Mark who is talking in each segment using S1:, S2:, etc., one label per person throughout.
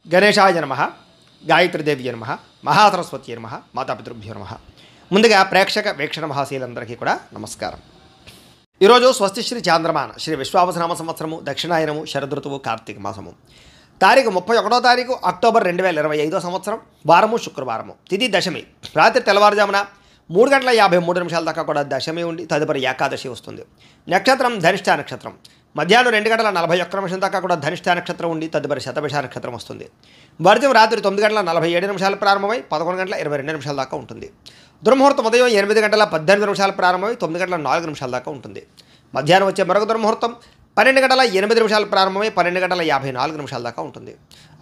S1: గణేశాయ నమః, గాయత్రీదేవి నమః, మహాసరస్వతి నమః, మాతాపితృభ్యో నమః. ముందుగా ప్రేక్షక వీక్షణ మహాశీలందరికీ కూడా నమస్కారం. ఈరోజు స్వస్తి శ్రీ చాంద్రమాన శ్రీ విశ్వావసనామ సంవత్సరము దక్షిణాయనము శరదృతువు కార్తీక మాసము తారీఖు 31 అక్టోబర్ 2025 సంవత్సరం వారము శుక్రవారము తిథి దశమి రాత్రి తెల్లవారుజామున 3:53 దాకా కూడా దశమి ఉండి తదుపరి ఏకాదశి వస్తుంది. నక్షత్రం ధనిష్ఠ నక్షత్రం మధ్యాహ్నం 2:41 దాకా కూడా ధనిష్ఠ నక్షత్రం ఉండి తదుపరి శతభిష నక్షత్రం వస్తుంది. వర్జం రాత్రి 9:47 ప్రారంభమై 11:22 దాకా ఉంటుంది. దుర్ముహూర్తం ఉదయం 8:18 ప్రారంభమై 9:04 దాకా ఉంటుంది. మధ్యాహ్నం వచ్చే మరొక దుర్ముహూర్తం 12:08 ప్రారంభమై 12:54 దాకా ఉంటుంది.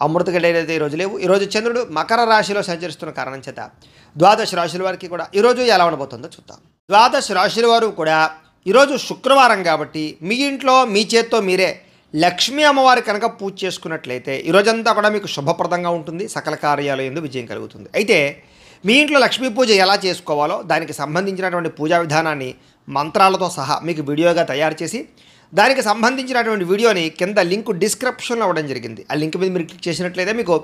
S1: అమృత గడియలైతే ఈరోజు లేవు. ఈరోజు చంద్రుడు మకర రాశిలో సంచరిస్తున్న కారణం చేత ద్వాదశ రాశుల వారికి కూడా ఈరోజు ఎలా ఉండబోతుందో చూద్దాం. ద్వాదశ రాశుల వారు కూడా ఈరోజు శుక్రవారం కాబట్టి మీ ఇంట్లో మీ చేత్తో మీరే లక్ష్మీ అమ్మవారి కనుక పూజ చేసుకున్నట్లయితే ఈరోజంతా కూడా మీకు శుభప్రదంగా ఉంటుంది. సకల కార్యాలు యందు విజయం కలుగుతుంది. అయితే మీ ఇంట్లో లక్ష్మీ పూజ ఎలా చేసుకోవాలో దానికి సంబంధించినటువంటి పూజా విధానాన్ని మంత్రాలతో సహా మీకు వీడియోగా తయారు చేసి దానికి సంబంధించినటువంటి వీడియోని కింద లింక్ డిస్క్రిప్షన్లో ఇవ్వడం జరిగింది. ఆ లింక్ మీద మీరు క్లిక్ చేసినట్లయితే మీకు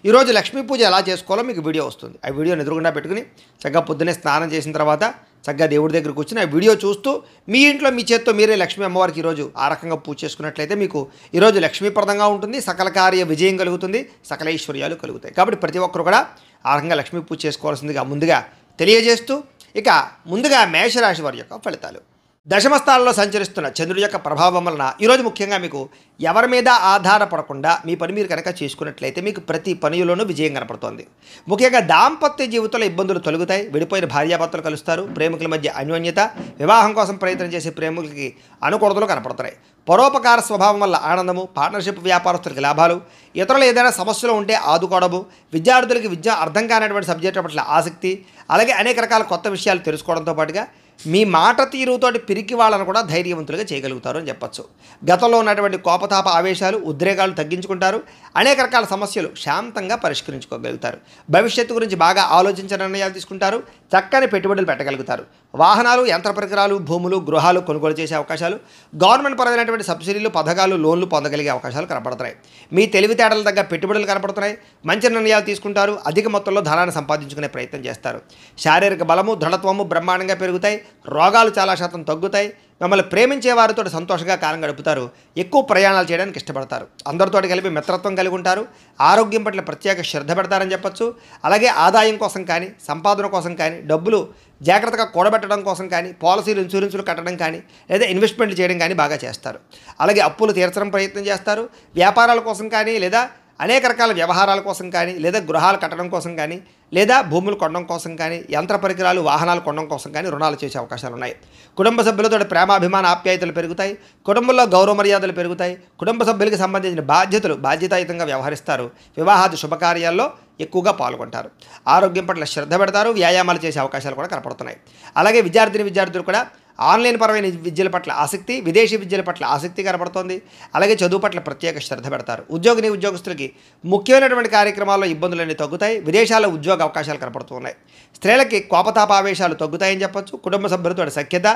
S1: ఈరోజు లక్ష్మీ పూజ ఎలా చేసుకోవాలో మీకు వీడియో వస్తుంది. ఆ వీడియోని ఎదురుగుండా పెట్టుకుని చక్కగా పొద్దున్నే స్నానం చేసిన తర్వాత చక్కగా దేవుడి దగ్గర కూర్చుని ఆ వీడియో చూస్తూ మీ ఇంట్లో మీ చేత్తో మీరే లక్ష్మీ అమ్మవారికి ఈరోజు ఆ రకంగా పూజ చేసుకున్నట్లయితే మీకు ఈరోజు లక్ష్మీప్రదంగా ఉంటుంది. సకల కార్య విజయం కలుగుతుంది. సకల ఐశ్వర్యాలు కలుగుతాయి. కాబట్టి ప్రతి ఒక్కరు కూడా ఆ రకంగా లక్ష్మీ పూజ చేసుకోవాల్సిందిగా ముందుగా తెలియజేస్తూ ఇక ముందుగా మేషరాశి వారి యొక్క ఫలితాలు. దశమస్థానంలో సంచరిస్తున్న చంద్రుడి యొక్క ప్రభావం వలన ఈరోజు ముఖ్యంగా మీకు ఎవరి మీద ఆధారపడకుండా మీ పని మీరు కనుక చేసుకున్నట్లయితే మీకు ప్రతి పనిలోనూ విజయం కనపడుతోంది. ముఖ్యంగా దాంపత్య జీవితంలో ఇబ్బందులు తొలగుతాయి. విడిపోయిన భార్యాభర్తలు కలుస్తారు. ప్రేమికుల మధ్య అన్యోన్యత, వివాహం కోసం ప్రయత్నం చేసే ప్రేమికులకి అనుకూలతలు కనపడుతున్నాయి. పరోపకార స్వభావం వల్ల ఆనందము, పార్ట్నర్షిప్ వ్యాపారస్తులకి లాభాలు, ఇతరులు ఏదైనా సమస్యలు ఉంటే ఆదుకోవడము, విద్యార్థులకి విద్య అర్థం కానటువంటి సబ్జెక్టు పట్ల ఆసక్తి, అలాగే అనేక రకాల కొత్త విషయాలు తెలుసుకోవడంతో పాటుగా మీ మాట తీరుతోటి పిరికి వాళ్ళను కూడా ధైర్యవంతులుగా చేయగలుగుతారు అని చెప్పచ్చు. గతంలో ఉన్నటువంటి కోపతాప ఆవేశాలు, ఉద్రేకాలు తగ్గించుకుంటారు. అనేక రకాల సమస్యలు శాంతంగా పరిష్కరించుకోగలుగుతారు. భవిష్యత్తు గురించి బాగా ఆలోచించిన నిర్ణయాలు తీసుకుంటారు. చక్కని పెట్టుబడులు పెట్టగలుగుతారు. వాహనాలు, యంత్ర పరికరాలు, భూములు, గృహాలు కొనుగోలు చేసే అవకాశాలు, గవర్నమెంట్ పరమైనటువంటి సబ్సిడీలు, పథకాలు, లోన్లు పొందగలిగే అవకాశాలు కనపడుతున్నాయి. మీ తెలివితేటల తగ్గ పెట్టుబడులు కనపడుతున్నాయి. మంచి నిర్ణయాలు తీసుకుంటారు. అధిక మొత్తంలో ధనాన్ని సంపాదించుకునే ప్రయత్నం చేస్తారు. శారీరక బలము, దృఢత్వము బ్రహ్మాండంగా పెరుగుతాయి. రోగాలు చాలా శాతం తగ్గుతాయి. మిమ్మల్ని ప్రేమించే వారితో సంతోషంగా కాలం గడుపుతారు. ఎక్కువ ప్రయాణాలు చేయడానికి ఇష్టపడతారు. అందరితో కలిపి మిత్రత్వం కలిగి ఉంటారు. ఆరోగ్యం పట్ల ప్రత్యేక శ్రద్ధ పెడతారని చెప్పచ్చు. అలాగే ఆదాయం కోసం కానీ, సంపాదన కోసం కానీ, డబ్బులు జాగ్రత్తగా కూడబెట్టడం కోసం కానీ, పాలసీలు, ఇన్సూరెన్సులు కట్టడం కానీ, లేదా ఇన్వెస్ట్మెంట్లు చేయడం కానీ బాగా చేస్తారు. అలాగే అప్పులు తీర్చడం ప్రయత్నం చేస్తారు. వ్యాపారాల కోసం కానీ, లేదా అనేక రకాల వ్యవహారాల కోసం కానీ, లేదా గృహాలు కట్టడం కోసం కానీ, లేదా భూములు కొనడం కోసం కానీ, యంత్ర పరికరాలు, వాహనాలు కొనడం కోసం కానీ రుణాలు చేసే అవకాశాలు ఉన్నాయి. కుటుంబ సభ్యులతో ప్రేమాభిమాన ఆప్యాయతలు పెరుగుతాయి. కుటుంబంలో గౌరవ మర్యాదలు పెరుగుతాయి. కుటుంబ సభ్యులకు సంబంధించిన బాధ్యతలు బాధ్యతాయుతంగా వ్యవహరిస్తారు. వివాహాది శుభకార్యాల్లో ఎక్కువగా పాల్గొంటారు. ఆరోగ్యం పట్ల శ్రద్ధ పెడతారు. వ్యాయామాలు చేసే అవకాశాలు కూడా కనపడుతున్నాయి. అలాగే విద్యార్థులు కూడా ఆన్లైన్ పరమైన విద్యల పట్ల ఆసక్తి, విదేశీ విద్యల పట్ల ఆసక్తి కనపడుతోంది. అలాగే చదువు పట్ల ప్రత్యేక శ్రద్ధ పెడతారు. ఉద్యోగస్తులకి ముఖ్యమైనటువంటి కార్యక్రమాల్లో ఇబ్బందులన్నీ తగ్గుతాయి. విదేశాల్లో ఉద్యోగ అవకాశాలు కనపడుతున్నాయి. స్త్రీలకి కోపతాపావేశాలు తగ్గుతాయని చెప్పొచ్చు. కుటుంబ సభ్యులతో సఖ్యత,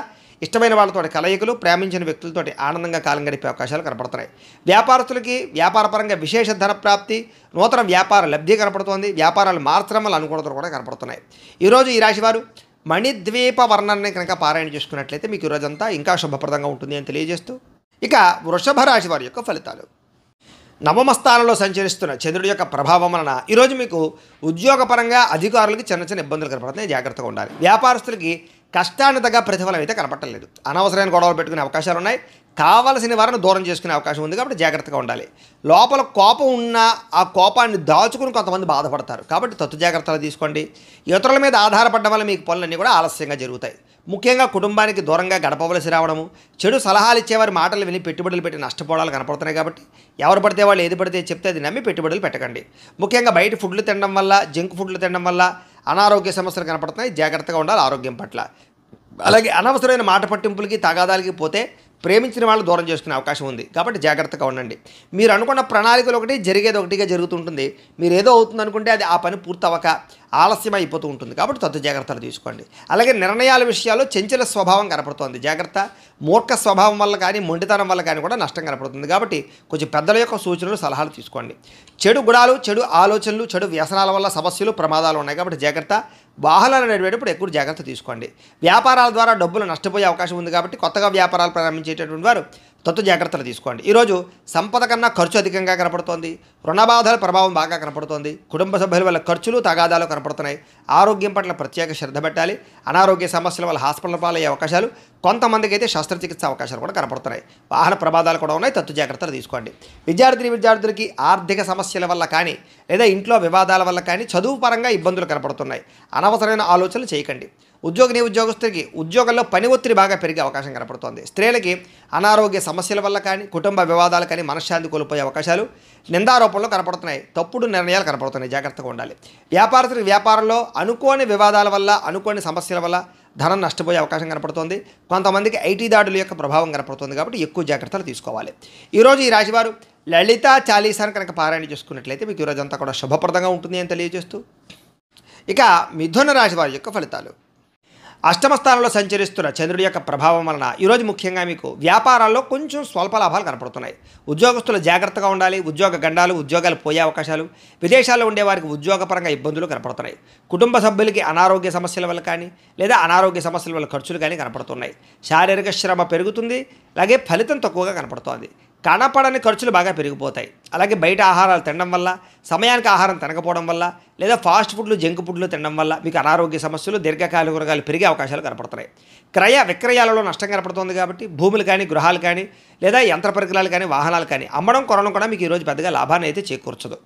S1: ఇష్టమైన వాళ్ళతో కలయికలు, ప్రేమించిన వ్యక్తులతో ఆనందంగా కాలం గడిపే అవకాశాలు కనపడుతున్నాయి. వ్యాపారస్తులకి వ్యాపారపరంగా విశేష ధన ప్రాప్తి, నూతన వ్యాపార లబ్ధి కనపడుతోంది. వ్యాపారాలు మార్చడం వల్ల అనుకూలతలు కూడా కనపడుతున్నాయి. ఈరోజు ఈ రాశివారు మణిద్వీప వర్ణాన్ని కనుక పారాయణ చేసుకున్నట్లయితే మీకు ఈరోజంతా ఇంకా శుభప్రదంగా ఉంటుంది అని తెలియజేస్తూ ఇక వృషభ రాశి వారి యొక్క ఫలితాలు. నవమ స్థానంలో సంచరిస్తున్న చంద్రుడి యొక్క ప్రభావం వలన ఈరోజు మీకు ఉద్యోగపరంగా అధికారులకి చిన్న ఇబ్బందులు కనపడుతున్నాయి. జాగ్రత్తగా ఉండాలి. వ్యాపారస్తులకి కష్టాన్ని తగ్గ ప్రతిఫలం అయితే కనపడలేదు. అనవసరమైన గొడవలు పెట్టుకునే అవకాశాలు ఉన్నాయి. కావలసిన వారిని దూరం చేసుకునే అవకాశం ఉంది. కాబట్టి జాగ్రత్తగా ఉండాలి. లోపల కోపం ఉన్నా ఆ కోపాన్ని దాచుకుని కొంతమంది బాధపడతారు. కాబట్టి తత్తు జాగ్రత్తలు తీసుకోండి. ఇతరుల మీద ఆధారపడడం వల్ల మీకు పనులన్నీ కూడా ఆలస్యంగా జరుగుతాయి. ముఖ్యంగా కుటుంబానికి దూరంగా గడపవలసి రావడము, చెడు సలహాలు ఇచ్చేవారి మాటలు విని పెట్టుబడులు పెట్టి నష్టపోవడాలు కనపడుతున్నాయి. కాబట్టి ఎవరు పడితే వాళ్ళు ఏది పడితే చెప్తే అది నమ్మి పెట్టుబడులు పెట్టకండి. ముఖ్యంగా బయట ఫుడ్లు తినడం వల్ల, జంక్ ఫుడ్లు తినడం వల్ల అనారోగ్య సమస్యలు కనపడుతున్నాయి. జాగ్రత్తగా ఉండాలి ఆరోగ్యం పట్ల. అలాగే అనవసరమైన మాట పట్టింపులకి, తగాదాలకి పోతే ప్రేమించిన వాళ్ళు దూరం చేసుకునే అవకాశం ఉంది. కాబట్టి జాగ్రత్తగా ఉండండి. మీరు అనుకున్న ప్రణాళికలు ఒకటి, జరిగేది ఒకటిగా జరుగుతుంటుంది. మీరు ఏదో అవుతుంది అనుకుంటే అది ఆ పని పూర్తవక ఆలస్యం అయిపోతూ ఉంటుంది. కాబట్టి తత్తు జాగ్రత్తలు తీసుకోండి. అలాగే నిర్ణయాల విషయాల్లో చంచల స్వభావం కనపడుతోంది. జాగ్రత్త. మూర్ఖ స్వభావం వల్ల కానీ మొండితనం వల్ల కానీ కూడా నష్టం కనపడుతుంది. కాబట్టి కొంచెం పెద్దల యొక్క సూచనలు, సలహాలు తీసుకోండి. చెడు గుణాలు, చెడు ఆలోచనలు, చెడు వ్యసనాల వల్ల సమస్యలు, ప్రమాదాలు ఉన్నాయి. కాబట్టి జాగ్రత్త. వాహనాలు నడిపేటప్పుడు ఎక్కువ జాగ్రత్త తీసుకోండి. వ్యాపారాల ద్వారా డబ్బులు నష్టపోయే అవకాశం ఉంది. కాబట్టి కొత్తగా వ్యాపారాలు ప్రారంభించేటటువంటి వారు తత్తు జాగ్రత్తలు తీసుకోండి. ఈరోజు సంపద కన్నా ఖర్చు అధికంగా కనపడుతోంది. రుణబాధల ప్రభావం బాగా కనపడుతోంది. కుటుంబ సభ్యుల వల్ల ఖర్చులు, తగాదాలు కనపడుతున్నాయి. ఆరోగ్యం పట్ల ప్రత్యేక శ్రద్ధ పెట్టాలి. అనారోగ్య సమస్యల వల్ల హాస్పిటల్ పాలయ్యే అవకాశాలు, కొంతమందికి అయితే శస్త్రచికిత్స అవకాశాలు కూడా కనపడుతున్నాయి. వాహన ప్రమాదాలు కూడా ఉన్నాయి. తత్తు జాగ్రత్తలు తీసుకోండి. విద్యార్థులకి ఆర్థిక సమస్యల వల్ల కానీ లేదా ఇంట్లో వివాదాల వల్ల కానీ చదువు పరంగా ఇబ్బందులు కనపడుతున్నాయి. అనవసరమైన ఆలోచనలు చేయకండి. ఉద్యోగస్తులకి ఉద్యోగంలో పని ఒత్తిడి బాగా పెరిగే అవకాశం కనపడుతోంది. స్త్రీలకి అనారోగ్య సమస్యల వల్ల కానీ కుటుంబ వివాదాలు కానీ మనశ్శాంతి కోల్పోయే అవకాశాలు, నిందారోపణలు కనపడుతున్నాయి. తప్పుడు నిర్ణయాలు కనపడుతున్నాయి. జాగ్రత్తగా ఉండాలి. వ్యాపారస్తులకి వ్యాపారంలో అనుకోని వివాదాల వల్ల, అనుకోని సమస్యల వల్ల ధనం నష్టపోయే అవకాశం కనపడుతోంది. కొంతమందికి ఐటీ దాడుల యొక్క ప్రభావం కనపడుతుంది. కాబట్టి ఎక్కువ జాగ్రత్తలు తీసుకోవాలి. ఈరోజు ఈ రాశివారు లలితా చాలీసాను కనుక పారాయణ చేసుకున్నట్లయితే మీకు ఈరోజంతా కూడా శుభప్రదంగా ఉంటుంది అని తెలియజేస్తూ, ఇక మిథున రాశి వారి యొక్క ఫలితాలు. అష్టమ స్థానంలో సంచరిస్తున్న చంద్రుడి యొక్క ప్రభావం వలన ఈరోజు ముఖ్యంగా మీకు వ్యాపారాల్లో కొంచెం స్వల్ప లాభాలు కనపడుతున్నాయి. ఉద్యోగస్తులు జాగ్రత్తగా ఉండాలి. ఉద్యోగ గండాలు, ఉద్యోగాలు పోయే అవకాశాలు, విదేశాల్లో ఉండేవారికి ఉద్యోగపరంగా ఇబ్బందులు కనపడుతున్నాయి. కుటుంబ సభ్యులకి అనారోగ్య సమస్యల వల్ల కానీ లేదా అనారోగ్య సమస్యల వల్ల ఖర్చులు కానీ కనపడుతున్నాయి. శారీరక శ్రమ పెరుగుతుంది. అలాగే ఫలితం తక్కువగా కనపడుతోంది. కనపడని ఖర్చులు బాగా పెరిగిపోతాయి. అలాగే బయట ఆహారాలు తినడం వల్ల, సమయానికి ఆహారం తినకపోవడం వల్ల లేదా ఫాస్ట్ ఫుడ్లు, జంక్ ఫుడ్లు తినడం వల్ల మీకు అనారోగ్య సమస్యలు, దీర్ఘకాలిక రోగాలు పెరిగే అవకాశాలు కనపడుతున్నాయి. క్రయ విక్రయాలలో నష్టం కనపడుతుంది. కాబట్టి భూములు కానీ, గృహాలు కానీ లేదా యంత్ర పరికరాలు కానీ, వాహనాలు కానీ అమ్మడం, కొనడం కూడా మీకు ఈరోజు పెద్దగా లాభాన్ని అయితే చేకూర్చదు.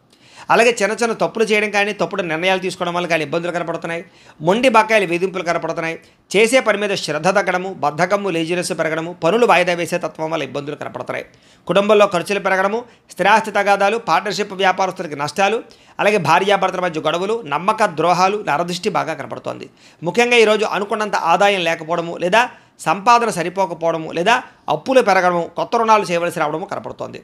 S1: అలాగే చిన్న చిన్న తప్పులు చేయడం కానీ, తప్పుడు నిర్ణయాలు తీసుకోవడం వల్ల కానీ ఇబ్బందులు కనపడుతున్నాయి. మొండి బకాయిలు, వేధింపులు కనపడుతున్నాయి. చేసే పని మీద శ్రద్ధ తగ్గడము, బద్ధకము, లేజినెస్ పెరగడము, పనులు వాయిదా వేసే తత్వం వల్ల ఇబ్బందులు కనపడుతున్నాయి. కుటుంబంలో ఖర్చులు పెరగడము, స్థిరాస్తి తగాదాలు, పార్ట్నర్షిప్ వ్యాపారస్తులకి నష్టాలు, అలాగే భార్యాభర్తల మధ్య గొడవలు, నమ్మక ద్రోహాలు, నరదృష్టి బాగా కనపడుతోంది. ముఖ్యంగా ఈరోజు అనుకున్నంత ఆదాయం లేకపోవడము లేదా సంపాదన సరిపోకపోవడము లేదా అప్పులు పెరగడము, కొత్త రుణాలు చేయవలసి రావడము కనపడుతోంది.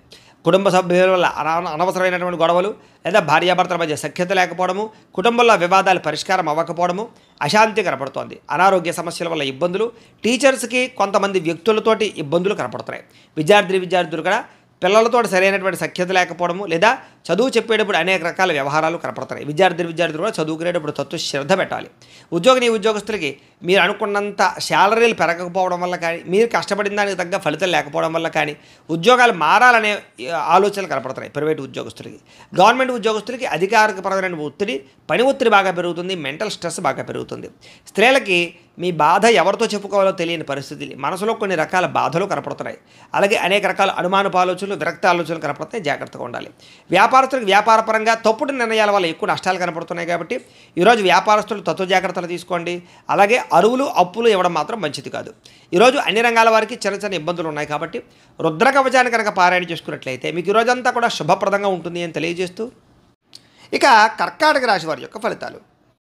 S1: కుటుంబ సభ్యుల వల్ల అనవసరమైనటువంటి గొడవలు లేదా భార్యాభర్తల మధ్య సఖ్యత లేకపోవడము, కుటుంబంలో వివాదాలు పరిష్కారం అవ్వకపోవడము, అశాంతి కనపడుతోంది. అనారోగ్య సమస్యల వల్ల ఇబ్బందులు, టీచర్స్కి కొంతమంది వ్యక్తులతోటి ఇబ్బందులు కనపడుతున్నాయి. విద్యార్థులు కూడా పిల్లలతో సరైనటువంటి సఖ్యత లేకపోవడము లేదా చదువు చెప్పేటప్పుడు అనేక రకాల వ్యవహారాలు కనపడుతున్నాయి. విద్యార్థులు కూడా చదువుకునేటప్పుడు తత్వ శ్రద్ధ పెట్టాలి. ఉద్యోగస్తులకి మీరు అనుకున్నంత శాలరీలు పెరగకపోవడం వల్ల కానీ, మీరు కష్టపడిన దానికి తగ్గ ఫలితం లేకపోవడం వల్ల కానీ ఉద్యోగాలు మారాలనే ఆలోచనలు కనపడుతున్నాయి. ప్రైవేటు ఉద్యోగస్తులకి, గవర్నమెంట్ ఉద్యోగస్తులకి అధికారికపరమైన ఒత్తిడి, పని ఒత్తిడి బాగా పెరుగుతుంది. మెంటల్ స్ట్రెస్ బాగా పెరుగుతుంది. స్త్రీలకి మీ బాధ ఎవరితో చెప్పుకోవాలో తెలియని పరిస్థితి, మనసులో కొన్ని రకాల బాధలు కనపడుతున్నాయి. అలాగే అనేక రకాల అనుమానపు ఆలోచనలు, విరక్త ఆలోచనలు కనపడుతున్నాయి. జాగ్రత్తగా ఉండాలి. వ్యాపారస్తులకు వ్యాపారపరంగా తప్పుడు నిర్ణయాల వల్ల ఎక్కువ నష్టాలు కనపడుతున్నాయి. కాబట్టి ఈరోజు వ్యాపారస్తులు తత్వ జాగ్రత్తలు తీసుకోండి. అలాగే అరువులు, అప్పులు ఇవ్వడం మాత్రం మంచిది కాదు. ఈరోజు అన్ని రంగాల వారికి చిన్న చిన్న ఇబ్బందులు ఉన్నాయి. కాబట్టి రుద్ర కవచాన్ని కనుక పారాయణ చేసుకున్నట్లయితే మీకు ఈరోజంతా కూడా శుభప్రదంగా ఉంటుంది అని తెలియజేస్తూ, ఇక కర్కాటక రాశి వారి యొక్క ఫలితాలు.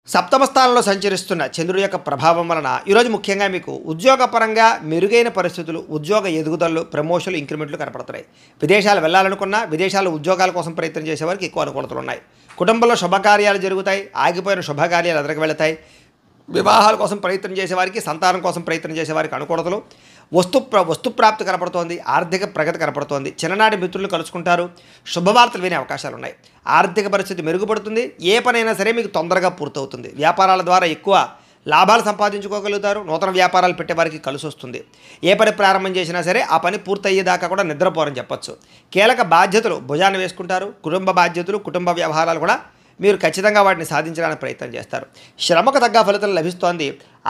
S1: సప్తమ స్థానంలో సంచరిస్తున్న చంద్రుడి యొక్క ప్రభావం వలన ఈరోజు ముఖ్యంగా మీకు ఉద్యోగపరంగా మెరుగైన పరిస్థితులు, ఉద్యోగ ఎదుగుదలలు, ప్రమోషన్లు, ఇంక్రిమెంట్లు కనపడుతున్నాయి. విదేశాలు వెళ్ళాలనుకున్నా, విదేశాల్లో ఉద్యోగాల కోసం ప్రయత్నం చేసేవారికి ఎక్కువ అనుకూలతలు ఉన్నాయి. కుటుంబంలో శుభకార్యాలు జరుగుతాయి. ఆగిపోయిన శుభకార్యాలు ఎదురుకు వెళతాయి. వివాహాల కోసం ప్రయత్నం చేసేవారికి, సంతానం కోసం ప్రయత్నం చేసేవారికి అనుకూలతలు, వస్తుప్రాప్తి కనపడుతోంది. ఆర్థిక ప్రగతి కనపడుతోంది. చిన్ననాటి మిత్రులు కలుసుకుంటారు. శుభవార్తలు వినే అవకాశాలు ఉన్నాయి. ఆర్థిక పరిస్థితి మెరుగుపడుతుంది. ఏ పనైనా సరే మీకు తొందరగా పూర్తవుతుంది. వ్యాపారాల ద్వారా ఎక్కువ లాభాలు సంపాదించుకోగలుగుతారు. నూతన వ్యాపారాలు పెట్టేవారికి కలిసి వస్తుంది. ఏ పని ప్రారంభం చేసినా సరే ఆ పని పూర్తయ్యేదాకా కూడా నిద్రపోరని చెప్పొచ్చు. కీలక బాధ్యతలు భుజాన్ని వేసుకుంటారు. కుటుంబ బాధ్యతలు, కుటుంబ వ్యవహారాలు కూడా మీరు ఖచ్చితంగా వాటిని సాధించడానికి ప్రయత్నం చేస్తారు. శ్రమకు తగ్గ ఫలితం లభిస్తోంది.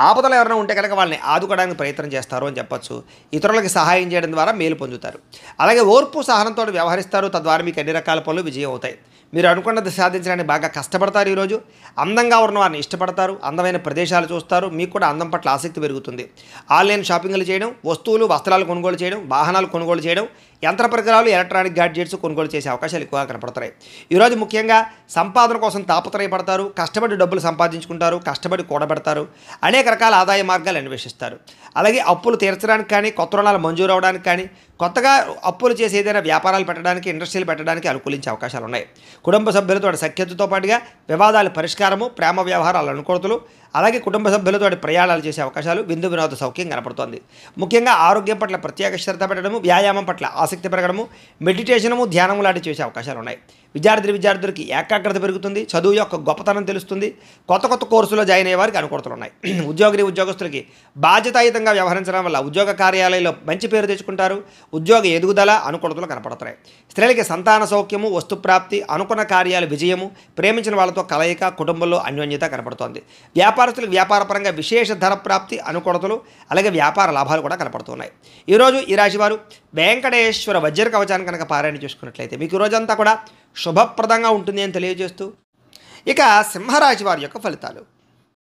S1: ఆపదలు ఎవరైనా ఉంటే కనుక వాళ్ళని ఆదుకోవడానికి ప్రయత్నం చేస్తారు అని చెప్పొచ్చు. ఇతరులకు సహాయం చేయడం ద్వారా మేలు పొందుతారు. అలాగే ఓర్పు, సహనంతో వ్యవహరిస్తారు. తద్వారా మీకు అన్ని రకాల పనులు విజయం అవుతాయి. మీరు అనుకున్నది సాధించడానికి బాగా కష్టపడతారు. ఈరోజు అందంగా ఉన్న వారిని ఇష్టపడతారు. అందమైన ప్రదేశాలు చూస్తారు. మీకు కూడా అందం పట్ల ఆసక్తి పెరుగుతుంది. ఆన్లైన్ షాపింగ్లు చేయడం, వస్తువులు, వస్త్రాలు కొనుగోలు చేయడం, వాహనాలు కొనుగోలు చేయడం, యంత్ర పరికరాలు, ఎలక్ట్రానిక్ గ్యాడ్జెట్స్ కొనుగోలు చేసే అవకాశాలు ఎక్కువగా కనపడుతున్నాయి. ఈరోజు ముఖ్యంగా సంపాదన కోసం తాపత్రయపడతారు, కష్టపడి డబ్బులు సంపాదించుకుంటారు, కష్టపడి కూడబెడతారు, అనేక రకాల ఆదాయ మార్గాలు అన్వేషిస్తారు. అలాగే అప్పులు తీర్చడానికి కానీ, కొత్త రుణాలు మంజూరు అవడానికి కానీ, కొత్తగా అప్పులు చేసి ఏదైనా వ్యాపారాలు పెట్టడానికి, ఇండస్ట్రీలు పెట్టడానికి అనుకూలించే అవకాశాలు ఉన్నాయి. కుటుంబ సభ్యులతో సఖ్యతతో పాటుగా వివాదాల పరిష్కారము, ప్రేమ వ్యవహారాల అనుకూలతలు, అలాగే కుటుంబ సభ్యులతో ప్రయాణాలు చేసే అవకాశాలు, విందు వినోద సౌఖ్యం కనపడుతోంది. ముఖ్యంగా ఆరోగ్యం పట్ల ప్రత్యేక శ్రద్ధ పెట్టడము, వ్యాయామం పట్ల ఆసక్తి పెరగడము, మెడిటేషనము, ధ్యానము లాంటివి చేసే అవకాశాలు ఉన్నాయి. విద్యార్థులకి ఏకాగ్రత పెరుగుతుంది, చదువు యొక్క గొప్పతనం తెలుస్తుంది, కొత్త కోర్సులో జాయిన్ అయ్యే వారికి అనుకూలతలు ఉన్నాయి. ఉద్యోగస్తులకి బాధ్యతాయుతంగా వ్యవహరించడం వల్ల ఉద్యోగ కార్యాలయంలో మంచి పేరు తెచ్చుకుంటారు, ఉద్యోగ ఎదుగుదల అనుకూలతలు కనపడుతున్నాయి. స్త్రీలకి సంతాన సౌఖ్యము, వస్తుప్రాప్తి, అనుకున్న కార్యాలు విజయము, ప్రేమించిన వాళ్ళతో కలయిక, కుటుంబంలో అన్యోన్యత కనపడుతోంది. వ్యాపారస్తులకు వ్యాపారపరంగా విశేష ధర ప్రాప్తి, అనుకూలతలు, అలాగే వ్యాపార లాభాలు కూడా కనపడుతున్నాయి. ఈరోజు ఈ రాశివారు వెంకటేశ్వర వజ్ర కవచాన్ని కనుక పారాయణ చేసుకున్నట్లయితే మీకు రోజంతా కూడా శుభప్రదంగా ఉంటుంది అని తెలియజేస్తూ, ఇక సింహరాశి వారి యొక్క ఫలితాలు.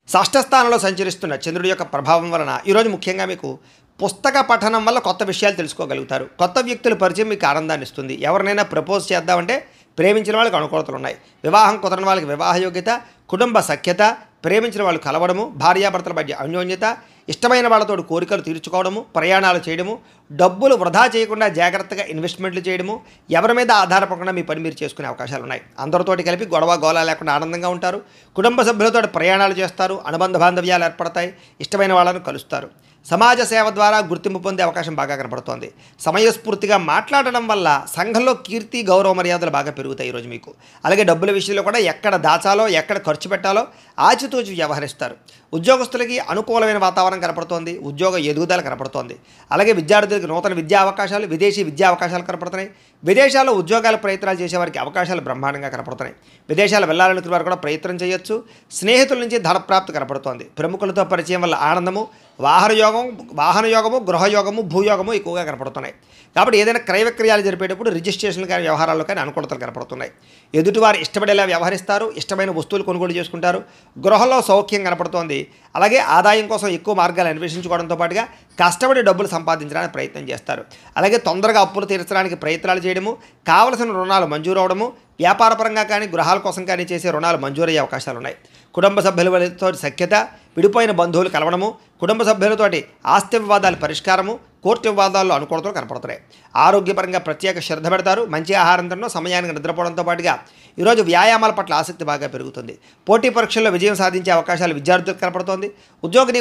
S1: షష్ఠ స్థానంలో సంచరిస్తున్న చంద్రుడి యొక్క ప్రభావం వలన ఈరోజు ముఖ్యంగా మీకు పుస్తక పఠనం వల్ల కొత్త విషయాలు తెలుసుకోగలుగుతారు. కొత్త వ్యక్తుల పరిచయం మీకు ఆనందాన్ని ఇస్తుంది. ఎవరినైనా ప్రపోజ్ చేద్దామంటే ప్రేమించిన వాళ్ళకి అనుకూలతలు ఉన్నాయి. వివాహం కుదరని వాళ్ళకి వివాహ యోగ్యత, కుటుంబ సఖ్యత, ప్రేమించిన వాళ్ళు కలవడము, భార్యాభర్తల మధ్య అన్యోన్యత, ఇష్టమైన వాళ్ళతో కోరికలు తీర్చుకోవడము, ప్రయాణాలు చేయడము, డబ్బులు వృధా చేయకుండా జాగ్రత్తగా ఇన్వెస్ట్మెంట్లు చేయడము, ఎవరి మీద ఆధారపడకుండా మీ పని మీరు చేసుకునే అవకాశాలు ఉన్నాయి. అందరితోటి కలిపి గొడవ గోళ లేకుండా ఆనందంగా ఉంటారు. కుటుంబ సభ్యులతో ప్రయాణాలు చేస్తారు, అనుబంధ బాంధవ్యాలు ఏర్పడతాయి, ఇష్టమైన వాళ్ళను కలుస్తారు. సమాజ సేవ ద్వారా గుర్తింపు పొందే అవకాశం బాగా కనపడుతోంది. సమయస్ఫూర్తిగా మాట్లాడడం వల్ల సంఘంలో కీర్తి, గౌరవ మర్యాదలు బాగా పెరుగుతాయి ఈరోజు మీకు. అలాగే డబ్బుల విషయంలో కూడా ఎక్కడ దాచాలో, ఎక్కడ ఖర్చు పెట్టాలో ఆచితూచి వ్యవహరిస్తారు. ఉద్యోగస్తులకి అనుకూలమైన వాతావరణం కనపడుతోంది, ఉద్యోగ ఎదుగుదల కనపడుతోంది. అలాగే విద్యార్థులకి నూతన విద్యా అవకాశాలు, విదేశీ విద్యా అవకాశాలు కనపడుతున్నాయి. విదేశాల్లో ఉద్యోగాల ప్రయత్నాలు చేసేవారికి అవకాశాలు బ్రహ్మాండంగా కనపడుతున్నాయి. విదేశాలు వెళ్ళాలనుకునే వారు కూడా ప్రయత్నం చేయొచ్చు. స్నేహితుల నుంచి ధనప్రాప్తి కనపడుతోంది. ప్రముఖులతో పరిచయం వల్ల ఆనందము, వాహన యోగము, గృహయోగము, భూయోగము ఎక్కువగా కనపడుతున్నాయి. కాబట్టి ఏదైనా క్రయ విక్రయాలు జరిపేటప్పుడు రిజిస్ట్రేషన్లు కానీ వ్యవహారాల్లో కానీ అనుకూలతలు కనపడుతున్నాయి. ఎదుటివారు ఇష్టపడేలా వ్యవహరిస్తారు, ఇష్టమైన వస్తువులు కొనుగోలు చేసుకుంటారు. గృహంలో సౌఖ్యం కనపడుతోంది. అలాగే ఆదాయం కోసం ఎక్కువ మార్గాలు అన్వేషించుకోవడంతో పాటుగా కష్టపడి డబ్బులు సంపాదించడానికి ప్రయత్నం చేస్తారు. అలాగే తొందరగా అప్పులు తీర్చడానికి ప్రయత్నాలు చేయడము, కావలసిన రుణాలు మంజూరు అవడము, వ్యాపారపరంగా కానీ గృహాల కోసం కానీ చేసే రుణాలు మంజూరయ్యే అవకాశాలు ఉన్నాయి. కుటుంబ సభ్యులతో సఖ్యత, విడిపోయిన బంధువులు కలవడము, కుటుంబ సభ్యులతోటి ఆస్తి వివాదాల పరిష్కారము, కోర్టు వివాదాల్లో అనుకూలతలు కనపడుతున్నాయి. ఆరోగ్యపరంగా ప్రత్యేక శ్రద్ధ పెడతారు. మంచి ఆహారం తినడం, సమయానికి నిద్రపోవడంతో పాటుగా ఈరోజు వ్యాయామాల పట్ల ఆసక్తి బాగా పెరుగుతుంది. పోటీ పరీక్షల్లో విజయం సాధించే అవకాశాలు విద్యార్థులకు కనపడుతోంది.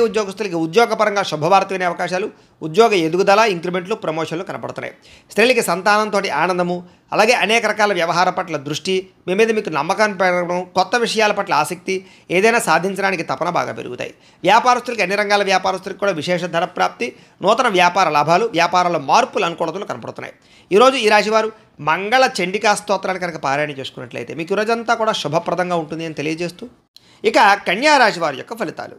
S1: ఉద్యోగస్తులకి ఉద్యోగపరంగా శుభవార్త వినే అవకాశాలు, ఉద్యోగ ఎదుగుదల, ఇంక్రిమెంట్లు, ప్రమోషన్లు కనపడుతున్నాయి. స్త్రీలకి సంతానంతో ఆనందము, అలాగే అనేక రకాల వ్యవహార పట్ల దృష్టి, మీ మీద మీకు నమ్మకాన్ని పెరగడం, కొత్త విషయాల పట్ల ఆసక్తి, ఏదైనా సాధించడానికి తపన బాగా పెరుగుతాయి. వ్యాపారస్తులకి అన్ని రంగాల వ్యాపారస్తులకు కూడా విశేష ధన ప్రాప్తి, నూతన వ్యాపార లాభాలు, వ్యాపారాల మార్పులు, అనుకూలతలు కనపడుతున్నాయి. ఈరోజు ఈ రాశివారు మంగళ చండికా స్తోత్రాన్ని కనుక పారాయణ చేసుకున్నట్లయితే మీకు ఈరోజంతా కూడా శుభప్రదంగా ఉంటుంది అని తెలియజేస్తూ, ఇక కన్యా రాశి వారి యొక్క ఫలితాలు.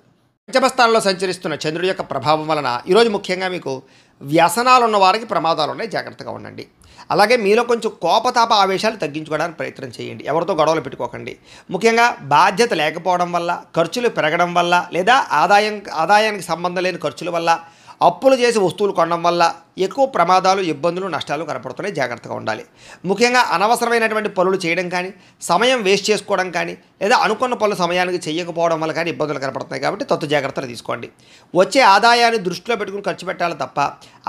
S1: పంచమ స్థానంలో సంచరిస్తున్న చంద్రుడి యొక్క ప్రభావం వలన ఈరోజు ముఖ్యంగా మీకు వ్యసనాలు ఉన్న వారికి ప్రమాదాలు ఉన్నాయి, జాగ్రత్తగా ఉండండి. అలాగే మీలో కొంచెం కోపతాప ఆవేశాలు తగ్గించుకోవడానికి ప్రయత్నం చేయండి. ఎవరితో గొడవలు పెట్టుకోకండి. ముఖ్యంగా బాధ్యత లేకపోవడం వల్ల, ఖర్చులు పెరగడం వల్ల, లేదా ఆదాయానికి సంబంధం లేని ఖర్చుల వల్ల, అప్పులు చేసి వస్తువులు కొనడం వల్ల ఎక్కువ ప్రమాదాలు, ఇబ్బందులు, నష్టాలు కనపడుతున్నాయి, జాగ్రత్తగా ఉండాలి. ముఖ్యంగా అనవసరమైనటువంటి పనులు చేయడం కానీ, సమయం వేస్ట్ చేసుకోవడం కానీ, లేదా అనుకున్న పనులు సమయానికి చేయకపోవడం వల్ల కానీ ఇబ్బందులు కనపడుతున్నాయి. కాబట్టి తత్తు జాగ్రత్తలు తీసుకోండి. వచ్చే ఆదాయాన్ని దృష్టిలో పెట్టుకుని ఖర్చు పెట్టాలి తప్ప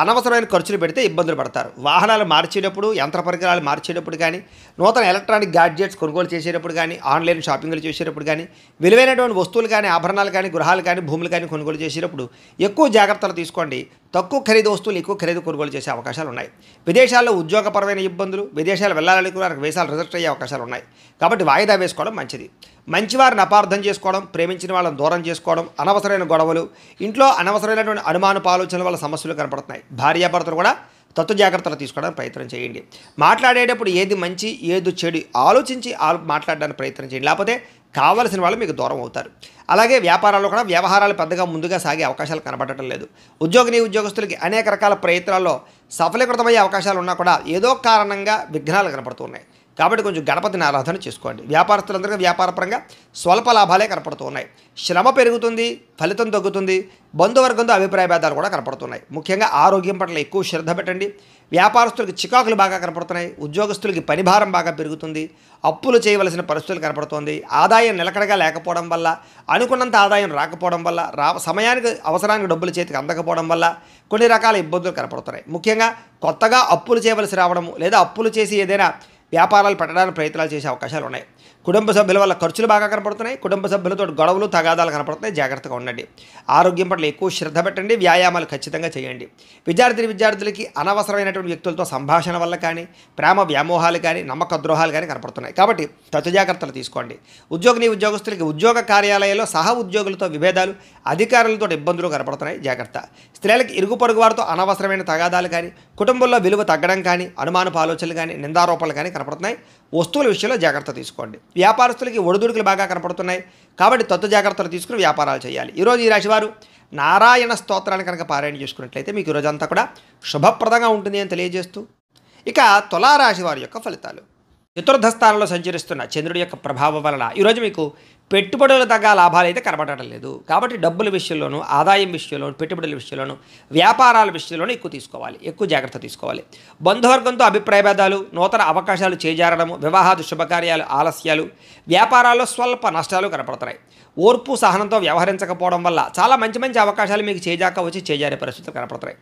S1: అనవసరమైన ఖర్చులు పెడితే ఇబ్బందులు పడతారు. వాహనాలు మార్చేటప్పుడు, యంత్ర పరికరాలు మార్చేటప్పుడు కానీ, నూతన ఎలక్ట్రానిక్ గ్యాడ్జెట్స్ కొనుగోలు చేసేటప్పుడు కానీ, ఆన్లైన్ షాపింగ్లు చేసేటప్పుడు కానీ, విలువైనటువంటి వస్తువులు కానీ, ఆభరణాలు కానీ, గృహాలు కానీ, భూములు కానీ కొనుగోలు చేసేటప్పుడు ఎక్కువ జాగ్రత్తలు తీసుకోండి. తక్కువ ఖరీదు వస్తువులు ఎక్కువ ఖరీదు కొనుగోలు చేసే అవకాశాలు ఉన్నాయి. విదేశాల్లో ఉద్యోగపరమైన ఇబ్బందులు, విదేశాలు వెళ్ళాలనుకున్న వీసాలు రిజెక్ట్ అయ్యే అవకాశాలు ఉన్నాయి. కాబట్టి వాయిదా వేసుకోవడం మంచిది. మంచివారిని అపార్థం చేసుకోవడం, ప్రేమించిన వాళ్ళని దూరం చేసుకోవడం, అనవసరమైన గొడవలు, ఇంట్లో అనవసరమైనటువంటి అనుమానపు ఆలోచనల వల్ల సమస్యలు కనపడుతున్నాయి. భార్యాభర్తలు కూడా తత్తు జాగ్రత్తలు తీసుకోవడానికి ప్రయత్నం చేయండి. మాట్లాడేటప్పుడు ఏది మంచి ఏది చెడు ఆలోచించి మాట్లాడడానికి ప్రయత్నం చేయండి. లేకపోతే కావలసిన వాళ్ళు మీకు దూరం అవుతారు. అలాగే వ్యాపారాల్లో కూడా వ్యవహారాలు పెద్దగా ముందుగా సాగే అవకాశాలు కనబడటం లేదు. ఉద్యోగస్తులకి అనేక రకాల ప్రయత్నాల్లో సఫలీకృతమయ్యే అవకాశాలు ఉన్నా కూడా ఏదో కారణంగా విఘ్నాలు కనపడుతున్నాయి. కాబట్టి కొంచెం గణపతిని ఆరాధన చేసుకోండి. వ్యాపారస్తులందరికీ వ్యాపారపరంగా స్వల్ప లాభాలే కనపడుతూ ఉన్నాయి. శ్రమ పెరుగుతుంది, ఫలితం తగ్గుతుంది, బంధువర్గంతో అభిప్రాయ భేదాలు కూడా కనపడుతున్నాయి. ముఖ్యంగా ఆరోగ్యం పట్ల ఎక్కువ శ్రద్ధ పెట్టండి. వ్యాపారస్తులకి చికాకులు బాగా కనపడుతున్నాయి. ఉద్యోగస్తులకి పనిభారం బాగా పెరుగుతుంది. అప్పులు చేయవలసిన పరిస్థితులు కనపడుతోంది. ఆదాయం నిలకడగా లేకపోవడం వల్ల, అనుకున్నంత ఆదాయం రాకపోవడం వల్ల, సమయానికి అవసరానికి డబ్బులు చేతికి అందకపోవడం వల్ల కొన్ని రకాల ఇబ్బందులు కనపడుతున్నాయి. ముఖ్యంగా కొత్తగా అప్పులు చేయవలసి రావడము లేదా అప్పులు చేసి ఏదైనా వ్యాపారాలు పెట్టడానికి ప్రయత్నాలు చేసే అవకాశాలు ఉన్నాయి. కుటుంబ సభ్యుల వల్ల ఖర్చులు బాగా కనపడుతున్నాయి. కుటుంబ సభ్యులతో గొడవలు తగాదాలు కనపడుతున్నాయి. జాగ్రత్తగా ఉండండి. ఆరోగ్యం పట్ల ఎక్కువ శ్రద్ధ పెట్టండి. వ్యాయామాలు ఖచ్చితంగా చేయండి. విద్యార్థులకి అనవసరమైనటువంటి వ్యక్తులతో సంభాషణ వల్ల కానీ, ప్రేమ వ్యామోహాలు కానీ, నమ్మక ద్రోహాలు కానీ కనపడుతున్నాయి. కాబట్టి తగు జాగ్రత్తలు తీసుకోండి. ఉద్యోగస్తులకి ఉద్యోగ కార్యాలయాల్లో సహ ఉద్యోగులతో విభేదాలు, అధికారులతో ఇబ్బందులు కనపడుతున్నాయి. జాగ్రత్త. స్త్రీలకు ఇరుగు పొరుగు వారితో అనవసరమైన తగాదాలు కానీ, కుటుంబంలో విలువ తగ్గడం కానీ, అనుమానపు ఆలోచనలు కానీ, నిందారోపణలు కానీ కనపడుతున్నాయి. వస్తువుల విషయంలో జాగ్రత్త తీసుకోండి. వ్యాపారస్తులకి ఒడిదుడుకులు బాగా కనపడుతున్నాయి. కాబట్టి తత్వ జాగ్రత్తలు తీసుకుని వ్యాపారాలు చేయాలి. ఈరోజు ఈ రాశివారు నారాయణ స్తోత్రాన్ని కనుక పారాయణ చేసుకున్నట్లయితే మీకు ఈరోజంతా కూడా శుభప్రదంగా ఉంటుంది అని తెలియజేస్తూ, ఇక తులారాశి వారి యొక్క ఫలితాలు. చతుర్థ స్థానంలో సంచరిస్తున్న చంద్రుడి యొక్క ప్రభావం వలన ఈరోజు మీకు పెట్టుబడులు తగ్గ లాభాలు అయితే కనబడటం లేదు. కాబట్టి డబ్బుల విషయంలోనూ, ఆదాయం విషయంలోనూ, పెట్టుబడుల విషయంలోనూ, వ్యాపారాల విషయంలోనూ ఎక్కువ జాగ్రత్త తీసుకోవాలి. బంధువర్గంతో అభిప్రాయ భేదాలు, నూతన అవకాశాలు చేజారడము, వివాహాది శుభకార్యాలు ఆలస్యాలు, వ్యాపారాల్లో స్వల్ప నష్టాలు కనపడుతున్నాయి. ఓర్పు సహనంతో వ్యవహరించకపోవడం వల్ల చాలా మంచి అవకాశాలు మీకు చేజారే పరిస్థితులు కనపడుతున్నాయి.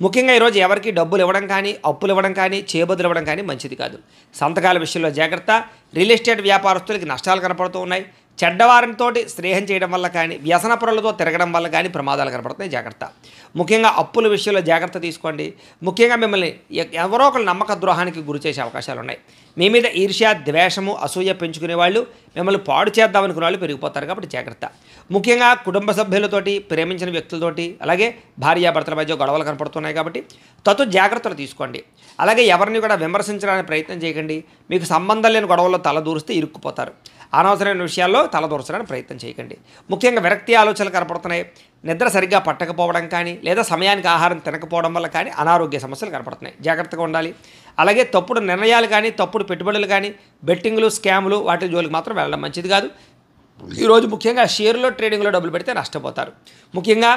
S1: ముఖ్యంగా ఈరోజు ఎవరికి డబ్బులు ఇవ్వడం కానీ, అప్పులు ఇవ్వడం కానీ, చేబదులు ఇవ్వడం కానీ మంచిది కాదు. సంతకాల విషయంలో జాగ్రత్త. రియల్ ఎస్టేట్ వ్యాపారస్తులకి నష్టాలు కనపడుతూ ఉన్నాయి. చెడ్డవారితో స్నేహం చేయడం వల్ల కానీ, వ్యసన పరులతో తిరగడం వల్ల కానీ ప్రమాదాలు కనపడుతున్నాయి. జాగ్రత్త. ముఖ్యంగా అప్పుల విషయంలో జాగ్రత్త తీసుకోండి. ముఖ్యంగా మిమ్మల్ని ఎవరో ఒకరు నమ్మక ద్రోహానికి గురి చేసే అవకాశాలు ఉన్నాయి. మీ మీద ఈర్ష్య, ద్వేషము, అసూయ పెంచుకునే వాళ్ళు, మిమ్మల్ని పాడు చేద్దామనుకునే వాళ్ళు పెరిగిపోతారు. కాబట్టి జాగ్రత్త. ముఖ్యంగా కుటుంబ సభ్యులతోటి, ప్రేమించిన వ్యక్తులతోటి, అలాగే భార్యాభర్తల మధ్య గొడవలు కనపడుతున్నాయి. కాబట్టి జాగ్రత్తలు తీసుకోండి. అలాగే ఎవరిని కూడా విమర్శించడానికి ప్రయత్నం చేయకండి. మీకు సంబంధం లేని గొడవల్లో తలదూరిస్తే ఇరుక్కుపోతారు. అనవసరమైన విషయాల్లో తలదూర్చడానికి ప్రయత్నం చేయకండి. ముఖ్యంగా విరక్తి ఆలోచనలు కనపడుతున్నాయి. నిద్ర సరిగ్గా పట్టకపోవడం కానీ, లేదా సమయానికి ఆహారం తినకపోవడం వల్ల కానీ అనారోగ్య సమస్యలు కనపడుతున్నాయి. జాగ్రత్తగా ఉండాలి. అలాగే తప్పుడు నిర్ణయాలు కానీ, తప్పుడు పెట్టుబడులు కానీ, బెట్టింగ్లు, స్కాములు వాటి జోలికి మాత్రం వెళ్ళడం మంచిది కాదు. ఈరోజు ముఖ్యంగా షేర్లో, ట్రేడింగ్లో డబ్బులు పెడితే నష్టపోతారు. ముఖ్యంగా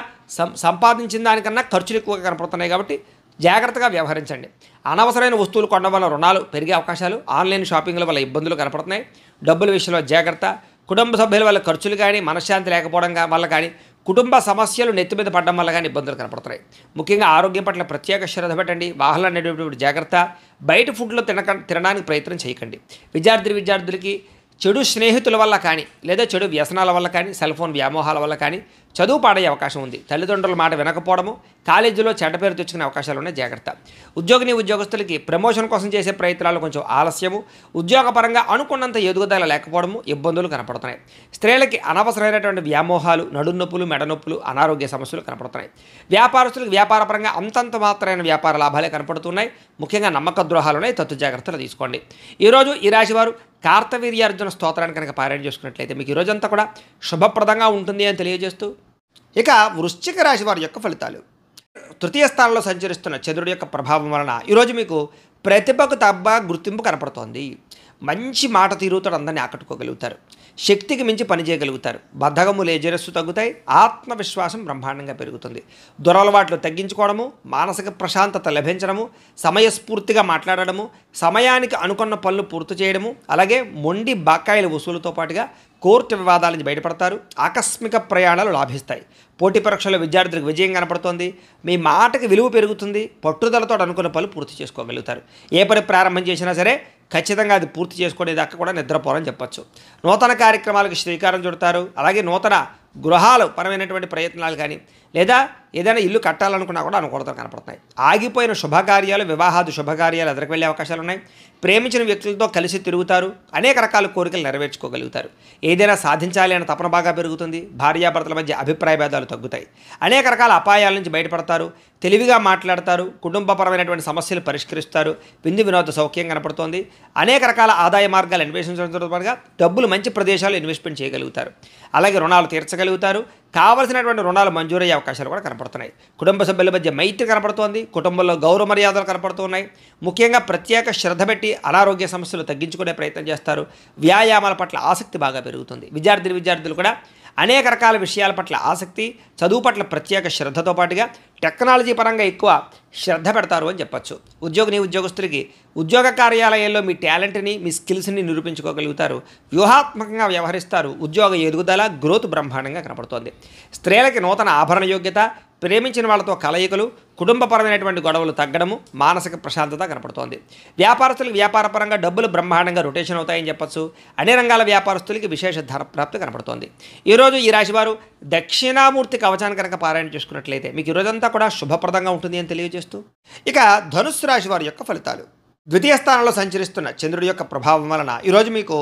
S1: సంపాదించిన దానికన్నా ఖర్చులు ఎక్కువగా కనపడుతున్నాయి. కాబట్టి జాగ్రత్తగా వ్యవహరించండి. అనవసరమైన వస్తువులు కొనడం వల్ల రుణాలు పెరిగే అవకాశాలు, ఆన్లైన్ షాపింగ్ల వల్ల ఇబ్బందులు కనపడుతున్నాయి. డబ్బుల విషయంలో జాగ్రత్త. కుటుంబ సభ్యుల వల్ల ఖర్చులు కానీ, మనశ్శాంతి లేకపోవడం వల్ల కానీ, కుటుంబ సమస్యలు నెత్తి మీద పడడం వల్ల కానీ ఇబ్బందులు కనపడుతున్నాయి. ముఖ్యంగా ఆరోగ్యం పట్ల ప్రత్యేక శ్రద్ధ పెట్టండి. వాహనాలు నడిపేటప్పుడు జాగ్రత్త. బయట ఫుడ్లో తినడానికి ప్రయత్నం చేయకండి. విద్యార్థులకి చెడు స్నేహితుల వల్ల కానీ, లేదా చెడు వ్యసనాల వల్ల కానీ, సెల్ ఫోన్ వ్యామోహాల వల్ల కానీ చదువు పాడయ్యే అవకాశం ఉంది. తల్లిదండ్రుల మాట వినకపోవడము, కాలేజీలో చెడ్డ పేరు తెచ్చుకునే అవకాశాలు ఉన్నాయి. జాగ్రత్త. ఉద్యోగస్తులకి ప్రమోషన్ కోసం చేసే ప్రయత్నాలు కొంచెం ఆలస్యము, ఉద్యోగపరంగా అనుకున్నంత ఎదుగుదల లేకపోవడము, ఇబ్బందులు కనపడుతున్నాయి. స్త్రీలకి అనవసరమైనటువంటి వ్యామోహాలు, నడునొప్పులు, మెడనొప్పులు, అనారోగ్య సమస్యలు కనపడుతున్నాయి. వ్యాపారస్తులకు వ్యాపారపరంగా అంతంత మాత్రమైన వ్యాపార లాభాలే కనపడుతున్నాయి. ముఖ్యంగా నమ్మక ద్రోహాలు ఉన్నాయి. జాగ్రత్తలు తీసుకోండి. ఈరోజు ఈ రాశివారు కార్తవీర్యార్జున స్తోత్రాన్ని కనుక పారాయణ చేసుకున్నట్లయితే మీకు ఈరోజంతా కూడా శుభప్రదంగా ఉంటుంది అని తెలియజేస్తూ, ఇక వృశ్చిక రాశి వారి యొక్క ఫలితాలు. తృతీయ స్థానంలో సంచరిస్తున్న చంద్రుడి యొక్క ప్రభావం వలన ఈరోజు మీకు ప్రతిభకు తగ్గ గుర్తింపు కనపడుతోంది. మంచి మాట తీరుతో అందరినీ ఆకట్టుకోగలుగుతారు. శక్తికి మించి పనిచేయగలుగుతారు. బద్ధకము లేజరస్సు తగ్గుతాయి. ఆత్మవిశ్వాసం బ్రహ్మాండంగా పెరుగుతుంది. దురలవాట్లు తగ్గించుకోవడము, మానసిక ప్రశాంతత లభించడము, సమయస్ఫూర్తిగా మాట్లాడడము, సమయానికి అనుకున్న పనులు పూర్తి చేయడము, అలాగే మొండి బకాయిల వసూలుతో పాటుగా కోర్టు వివాదాల నుంచి బయటపడతారు. ఆకస్మిక ప్రయాణాలు లాభిస్తాయి. పోటీ పరీక్షల్లో విద్యార్థులకు విజయం కనపడుతోంది. మీ మాటకి విలువ పెరుగుతుంది. పట్టుదలతో అనుకున్న పనులు పూర్తి చేసుకోగలుగుతారు. ఏ పని ప్రారంభం చేసినా సరే ఖచ్చితంగా అది పూర్తి చేసుకునేదాకా కూడా నిద్రపోరని చెప్పచ్చు. నూతన కార్యక్రమాలకు శ్రీకారం చుడతారు. అలాగే నూతన గృహాలు పరమైనటువంటి ప్రయత్నాలు కానీ, లేదా ఏదైనా ఇల్లు కట్టాలనుకున్నా కూడా అనుకూలతలు కనపడుతున్నాయి. ఆగిపోయిన శుభకార్యాలు, వివాహాది శుభకార్యాలు ఎదురుకు వెళ్ళే అవకాశాలు ఉన్నాయి. ప్రేమించిన వ్యక్తులతో కలిసి తిరుగుతారు. అనేక రకాల కోరికలు నెరవేర్చుకోగలుగుతారు. ఏదైనా సాధించాలి అనే తపన బాగా పెరుగుతుంది. భార్యాభర్తల మధ్య అభిప్రాయ భేదాలు తగ్గుతాయి. అనేక రకాల అపాయాల నుంచి బయటపడతారు. తెలివిగా మాట్లాడతారు. కుటుంబపరమైనటువంటి సమస్యలు పరిష్కరిస్తారు. విందు వినోద సౌఖ్యం కనపడుతోంది. అనేక రకాల ఆదాయ మార్గాలు అన్వేషించడంతో పాటుగా డబ్బులు మంచి ప్రదేశాలు ఇన్వెస్ట్మెంట్ చేయగలుగుతారు. అలాగే రుణాలు తీర్చగలుగుతారు. కావలసినటువంటి రుణాలు మంజూరయ్యే అవకాశాలు కూడా కనపడుతున్నాయి. కుటుంబ సభ్యుల మధ్య మైత్రి కనపడుతోంది. కుటుంబంలో గౌరవ మర్యాదలు కనపడుతున్నాయి. ముఖ్యంగా ప్రత్యేక శ్రద్ధ పెట్టి అనారోగ్య సమస్యలు తగ్గించుకునే ప్రయత్నం చేస్తారు. వ్యాయామాల పట్ల ఆసక్తి బాగా పెరుగుతుంది. విద్యార్థులు కూడా అనేక రకాల విషయాల పట్ల ఆసక్తి, చదువు పట్ల ప్రత్యేక శ్రద్ధతో పాటుగా టెక్నాలజీ పరంగా ఎక్కువ శ్రద్ధ పెడతారు అని చెప్పచ్చు. ఉద్యోగస్తులకి ఉద్యోగ కార్యాలయాల్లో మీ టాలెంట్ని, మీ స్కిల్స్ని నిరూపించుకోగలుగుతారు. వ్యూహాత్మకంగా వ్యవహరిస్తారు. ఉద్యోగ ఎదుగుదల, గ్రోత్ బ్రహ్మాండంగా కనపడుతోంది. స్త్రీలకి నూతన ఆభరణ యోగ్యత, ప్రేమించిన వాళ్ళతో కలయికలు, కుటుంబపరమైనటువంటి గొడవలు తగ్గడము, మానసిక ప్రశాంతత కనపడుతోంది. వ్యాపారస్తులకు వ్యాపారపరంగా డబ్బులు బ్రహ్మాండంగా రొటేషన్ అవుతాయని చెప్పచ్చు. అన్ని రంగాల వ్యాపారస్తులకి విశేష ధన ప్రాప్తి కనపడుతోంది. ఈరోజు ఈ రాశివారు దక్షిణామూర్తి కవచాన్ని కనుక పారాయణ చేసుకున్నట్లయితే మీకు ఈరోజంతా కూడా శుభప్రదంగా ఉంటుంది అని తెలియజేస్తూ, ఇక ధనుస్సు రాశి వారి యొక్క ఫలితాలు. ద్వితీయ స్థానంలో సంచరిస్తున్న చంద్రుడి యొక్క ప్రభావం వలన ఈరోజు మీకు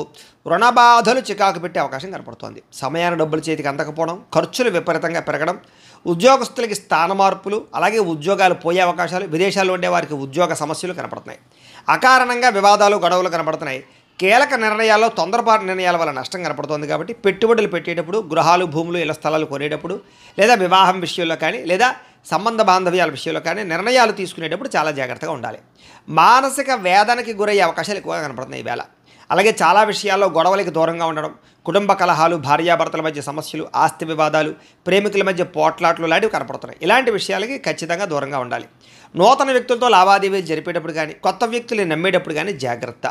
S1: రుణబాధలు చికాకు పెట్టే అవకాశం కనపడుతోంది. సమయాన్ని డబ్బులు చేతికి అందకపోవడం, ఖర్చులు విపరీతంగా పెరగడం, ఉద్యోగస్తులకి స్థాన మార్పులు, అలాగే ఉద్యోగాలు పోయే అవకాశాలు, విదేశాల్లో ఉండే వారికి ఉద్యోగ సమస్యలు కనపడుతున్నాయి. అకారణంగా వివాదాలు, గొడవలు కనపడుతున్నాయి. కీలక నిర్ణయాల్లో తొందరపాటు నిర్ణయాల వల్ల నష్టం కనపడుతోంది. కాబట్టి పెట్టుబడులు పెట్టేటప్పుడు, గృహాలు, భూములు, ఇళ్ల స్థలాలు కొనేటప్పుడు, లేదా వివాహం విషయంలో కానీ, లేదా సంబంధ బాంధవ్యాల విషయంలో కానీ నిర్ణయాలు తీసుకునేటప్పుడు చాలా జాగ్రత్తగా ఉండాలి. మానసిక వేదనకి గురయ్యే అవకాశాలు ఎక్కువగా కనపడుతున్నాయి ఈవేళ. అలాగే చాలా విషయాల్లో గొడవలకి దూరంగా ఉండడం, కుటుంబ కలహాలు, భార్యాభర్తల మధ్య సమస్యలు, ఆస్తి వివాదాలు, ప్రేమికుల మధ్య పోట్లాట్లు లాంటివి కనపడుతున్నాయి. ఇలాంటి విషయాలకి ఖచ్చితంగా దూరంగా ఉండాలి. నూతన వ్యక్తులతో లావాదేవీలు జరిపేటప్పుడు కానీ, కొత్త వ్యక్తులు నమ్మేటప్పుడు కానీ జాగ్రత్త.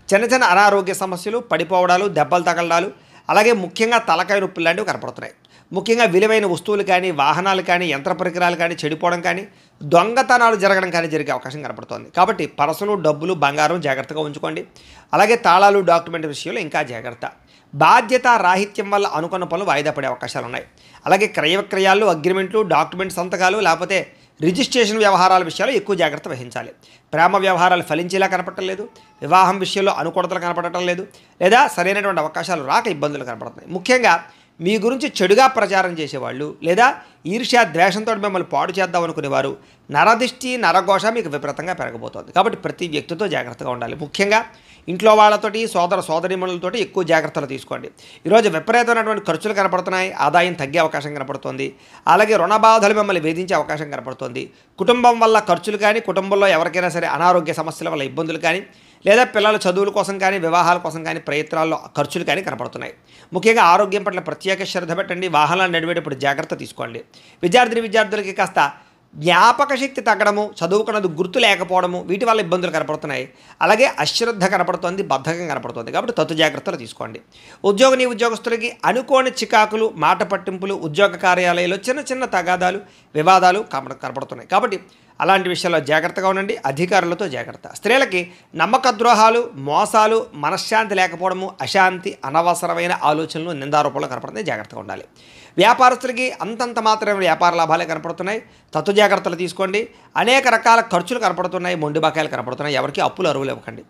S1: చిన్న అనారోగ్య సమస్యలు, పడిపోవడాలు, దెబ్బలు తగలడాలు, అలాగే ముఖ్యంగా తలకాయ నొప్పులు లాంటివి కనపడుతున్నాయి. ముఖ్యంగా విలువైన వస్తువులు కానీ, వాహనాలు కానీ, యంత్ర పరికరాలు కానీ చెడిపోవడం కానీ, దొంగతనాలు జరగడం కానీ జరిగే అవకాశం కనపడుతోంది. కాబట్టి పర్సులు, డబ్బులు, బంగారం జాగ్రత్తగా ఉంచుకోండి. అలాగే తాళాలు, డాక్యుమెంట్ విషయంలో ఇంకా జాగ్రత్త. బాధ్యత రాహిత్యం వల్ల అనుకున్న పనులు వాయిదా పడే అవకాశాలు ఉన్నాయి. అలాగే క్రయ విక్రయాలు, అగ్రిమెంట్లు, డాక్యుమెంట్ సంతకాలు, లేకపోతే రిజిస్ట్రేషన్ వ్యవహారాల విషయాలు ఎక్కువ జాగ్రత్త వహించాలి. ప్రేమ వ్యవహారాలు ఫలించేలా కనపడటం లేదు. వివాహం విషయంలో అనుకూలతలు కనపడటం లేదు. లేదా సరైనటువంటి అవకాశాలు రాక ఇబ్బందులు కనపడుతున్నాయి. ముఖ్యంగా మీ గురించి చెడుగా ప్రచారం చేసేవాళ్ళు, లేదా ఈర్ష్య, ద్వేషంతో మిమ్మల్ని పాడు చేద్దాం అనుకునేవారు, నరదిష్టి, నరఘోష మీకు విపరీతంగా పెరగబోతోంది. కాబట్టి ప్రతి వ్యక్తితో జాగ్రత్తగా ఉండాలి. ముఖ్యంగా ఇంట్లో వాళ్ళతోటి, సోదరీమణులతోటి ఎక్కువ జాగ్రత్తలు తీసుకోండి. ఈరోజు విపరీతమైనటువంటి ఖర్చులు కనపడుతున్నాయి. ఆదాయం తగ్గే అవకాశం కనపడుతోంది. అలాగే రుణ బాధలు మిమ్మల్ని వేధించే అవకాశం కనపడుతోంది. కుటుంబం వల్ల ఖర్చులు కానీ, కుటుంబంలో ఎవరికైనా సరే అనారోగ్య సమస్యల వల్ల ఇబ్బందులు కానీ, లేదా పిల్లల చదువుల కోసం కానీ, వివాహాల కోసం కానీ ప్రయత్నాల్లో ఖర్చులు కానీ కనపడుతున్నాయి. ముఖ్యంగా ఆరోగ్యం పట్ల ప్రత్యేక శ్రద్ధ పెట్టండి. వాహనాలు నడిపేటప్పుడు జాగ్రత్త తీసుకోండి. విద్యార్థులకి కాస్త జ్ఞాపక శక్తి తగ్గడము, చదువుకున్నది గుర్తు లేకపోవడము, వీటి వల్ల ఇబ్బందులు కనపడుతున్నాయి. అలాగే అశ్రద్ధ కనపడుతోంది, బద్ధకం కనపడుతుంది. కాబట్టి తత్తు జాగ్రత్తలు తీసుకోండి. ఉద్యోగస్తులకి అనుకోని చికాకులు, మాట పట్టింపులు, ఉద్యోగ కార్యాలయాల్లో చిన్న తగాదాలు, వివాదాలు కనపడుతున్నాయి. కాబట్టి అలాంటి విషయాల్లో జాగ్రత్తగా ఉండండి. అధికారులతో జాగ్రత్త. స్త్రీలకి నమ్మక ద్రోహాలు, మోసాలు, మనశ్శాంతి లేకపోవడము, అశాంతి, అనవసరమైన ఆలోచనలు, నిందారోపణలు కనపడుతున్నాయి. జాగ్రత్తగా ఉండాలి. వ్యాపారస్తులకి అంతంత మాత్రమే వ్యాపార లాభాలే కనపడుతున్నాయి. తత్తు జాగ్రత్తలు తీసుకోండి. అనేక రకాల ఖర్చులు కనపడుతున్నాయి. మొండి బకాయిలు కనపడుతున్నాయి. ఎవరికి అప్పులు అరువులు ఇవ్వకండి.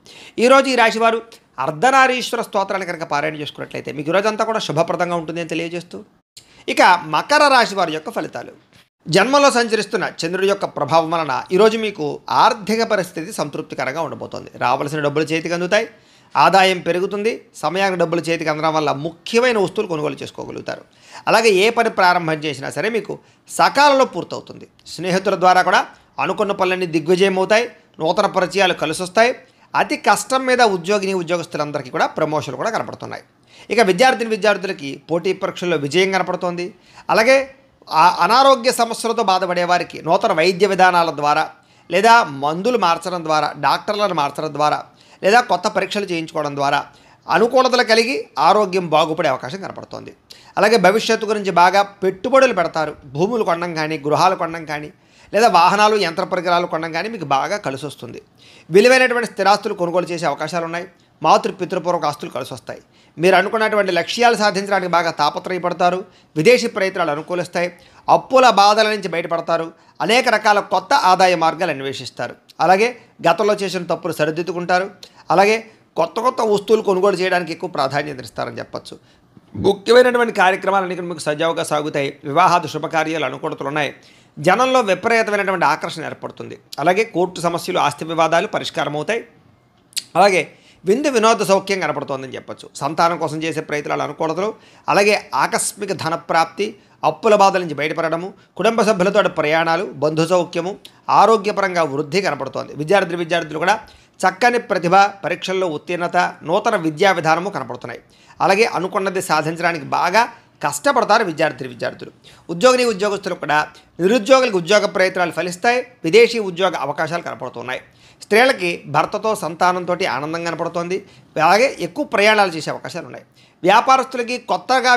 S1: ఈరోజు ఈ రాశివారు అర్ధనారీశ్వర స్తోత్రాన్ని కనుక పారాయణ చేసుకున్నట్లయితే మీకు ఈరోజంతా కూడా శుభప్రదంగా ఉంటుంది అని తెలియజేస్తూ, ఇక మకర రాశి వారి యొక్క ఫలితాలు. జన్మలో సంచరిస్తున్న చంద్రుడి యొక్క ప్రభావం వలన ఈరోజు మీకు ఆర్థిక పరిస్థితి సంతృప్తికరంగా ఉండబోతోంది. రావాల్సిన డబ్బులు చేతికి అందుతాయి. ఆదాయం పెరుగుతుంది. సమయానికి డబ్బులు చేతికి అందడం వల్ల ముఖ్యమైన వస్తువులు కొనుగోలు చేసుకోగలుగుతారు. అలాగే ఏ పని ప్రారంభం చేసినా సరే మీకు సకాలంలో పూర్తవుతుంది. స్నేహితుల ద్వారా కూడా అనుకున్న పనులన్నీ దిగ్విజయం అవుతాయి. నూతన పరిచయాలు కలిసి వస్తాయి. అతి కష్టం మీద ఉద్యోగస్తులందరికీ కూడా ప్రమోషన్లు కూడా కనపడుతున్నాయి. ఇక విద్యార్థులకి పోటీ పరీక్షల్లో విజయం కనపడుతోంది. అలాగే అనారోగ్య సమస్యలతో బాధపడే వారికి నూతన వైద్య విధానాల ద్వారా, లేదా మందులు మార్చడం ద్వారా, డాక్టర్లను మార్చడం ద్వారా, లేదా కొత్త పరీక్షలు చేయించుకోవడం ద్వారా అనుకూలతలు కలిగి ఆరోగ్యం బాగుపడే అవకాశం కనపడుతోంది. అలాగే భవిష్యత్తు గురించి బాగా పెట్టుబడులు పెడతారు. భూములు కొనడం కానీ, గృహాలు కొనడం కానీ, లేదా వాహనాలు, యంత్ర పరికరాలు కొనడం కానీ మీకు బాగా కలిసి వస్తుంది. విలువైనటువంటి స్థిరాస్తులు కొనుగోలు చేసే అవకాశాలు ఉన్నాయి. పితృపూర్వక ఆస్తులు కలిసి వస్తాయి. మీరు అనుకున్నటువంటి లక్ష్యాలు సాధించడానికి బాగా తాపత్రయపడతారు. విదేశీ ప్రయత్నాలు అనుకూలిస్తాయి. అప్పుల బాధల నుంచి బయటపడతారు. అనేక రకాల కొత్త ఆదాయ మార్గాలు అన్వేషిస్తారు. అలాగే గతంలో చేసిన తప్పులు సరిదిద్దుకుంటారు. అలాగే కొత్త వస్తువులు కొనుగోలు చేయడానికి ఎక్కువ ప్రాధాన్యత ఇస్తారని చెప్పచ్చు. ముఖ్యమైనటువంటి కార్యక్రమాలన్నీ మీకు సజావుగా సాగుతాయి. వివాహాది శుభకార్యాలు అనుకూలతలు ఉన్నాయి. జనంలో విపరీతమైనటువంటి ఆకర్షణ ఏర్పడుతుంది. అలాగే కోర్టు సమస్యలు, ఆస్తి వివాదాలు పరిష్కారం అవుతాయి. అలాగే విందు వినోద సౌఖ్యం కనపడుతోందని చెప్పొచ్చు. సంతానం కోసం చేసే ప్రయత్నాలు అనుకూలతలు, అలాగే ఆకస్మిక ధన ప్రాప్తి, అప్పుల బాధల నుంచి బయటపడడము, కుటుంబ సభ్యులతో ప్రయాణాలు, బంధు సౌఖ్యము, ఆరోగ్యపరంగా వృద్ధి కనపడుతోంది. విద్యార్థులు కూడా చక్కని ప్రతిభ, పరీక్షల్లో ఉత్తీర్ణత, నూతన విద్యా విధానము కనపడుతున్నాయి. అలాగే అనుకున్నది సాధించడానికి బాగా కష్టపడతారు విద్యార్థులు. ఉద్యోగస్తులు కూడా నిరుద్యోగులకు ఉద్యోగ ప్రయత్నాలు ఫలిస్తాయి. విదేశీ ఉద్యోగ అవకాశాలు కనపడుతున్నాయి. స్త్రీలకి భర్తతో సంతానంతో ఆనందం కనపడుతోంది. అలాగే ఎక్కువ ప్రయాణాలు చేసే అవకాశాలు ఉన్నాయి. వ్యాపారస్తులకి కొత్తగా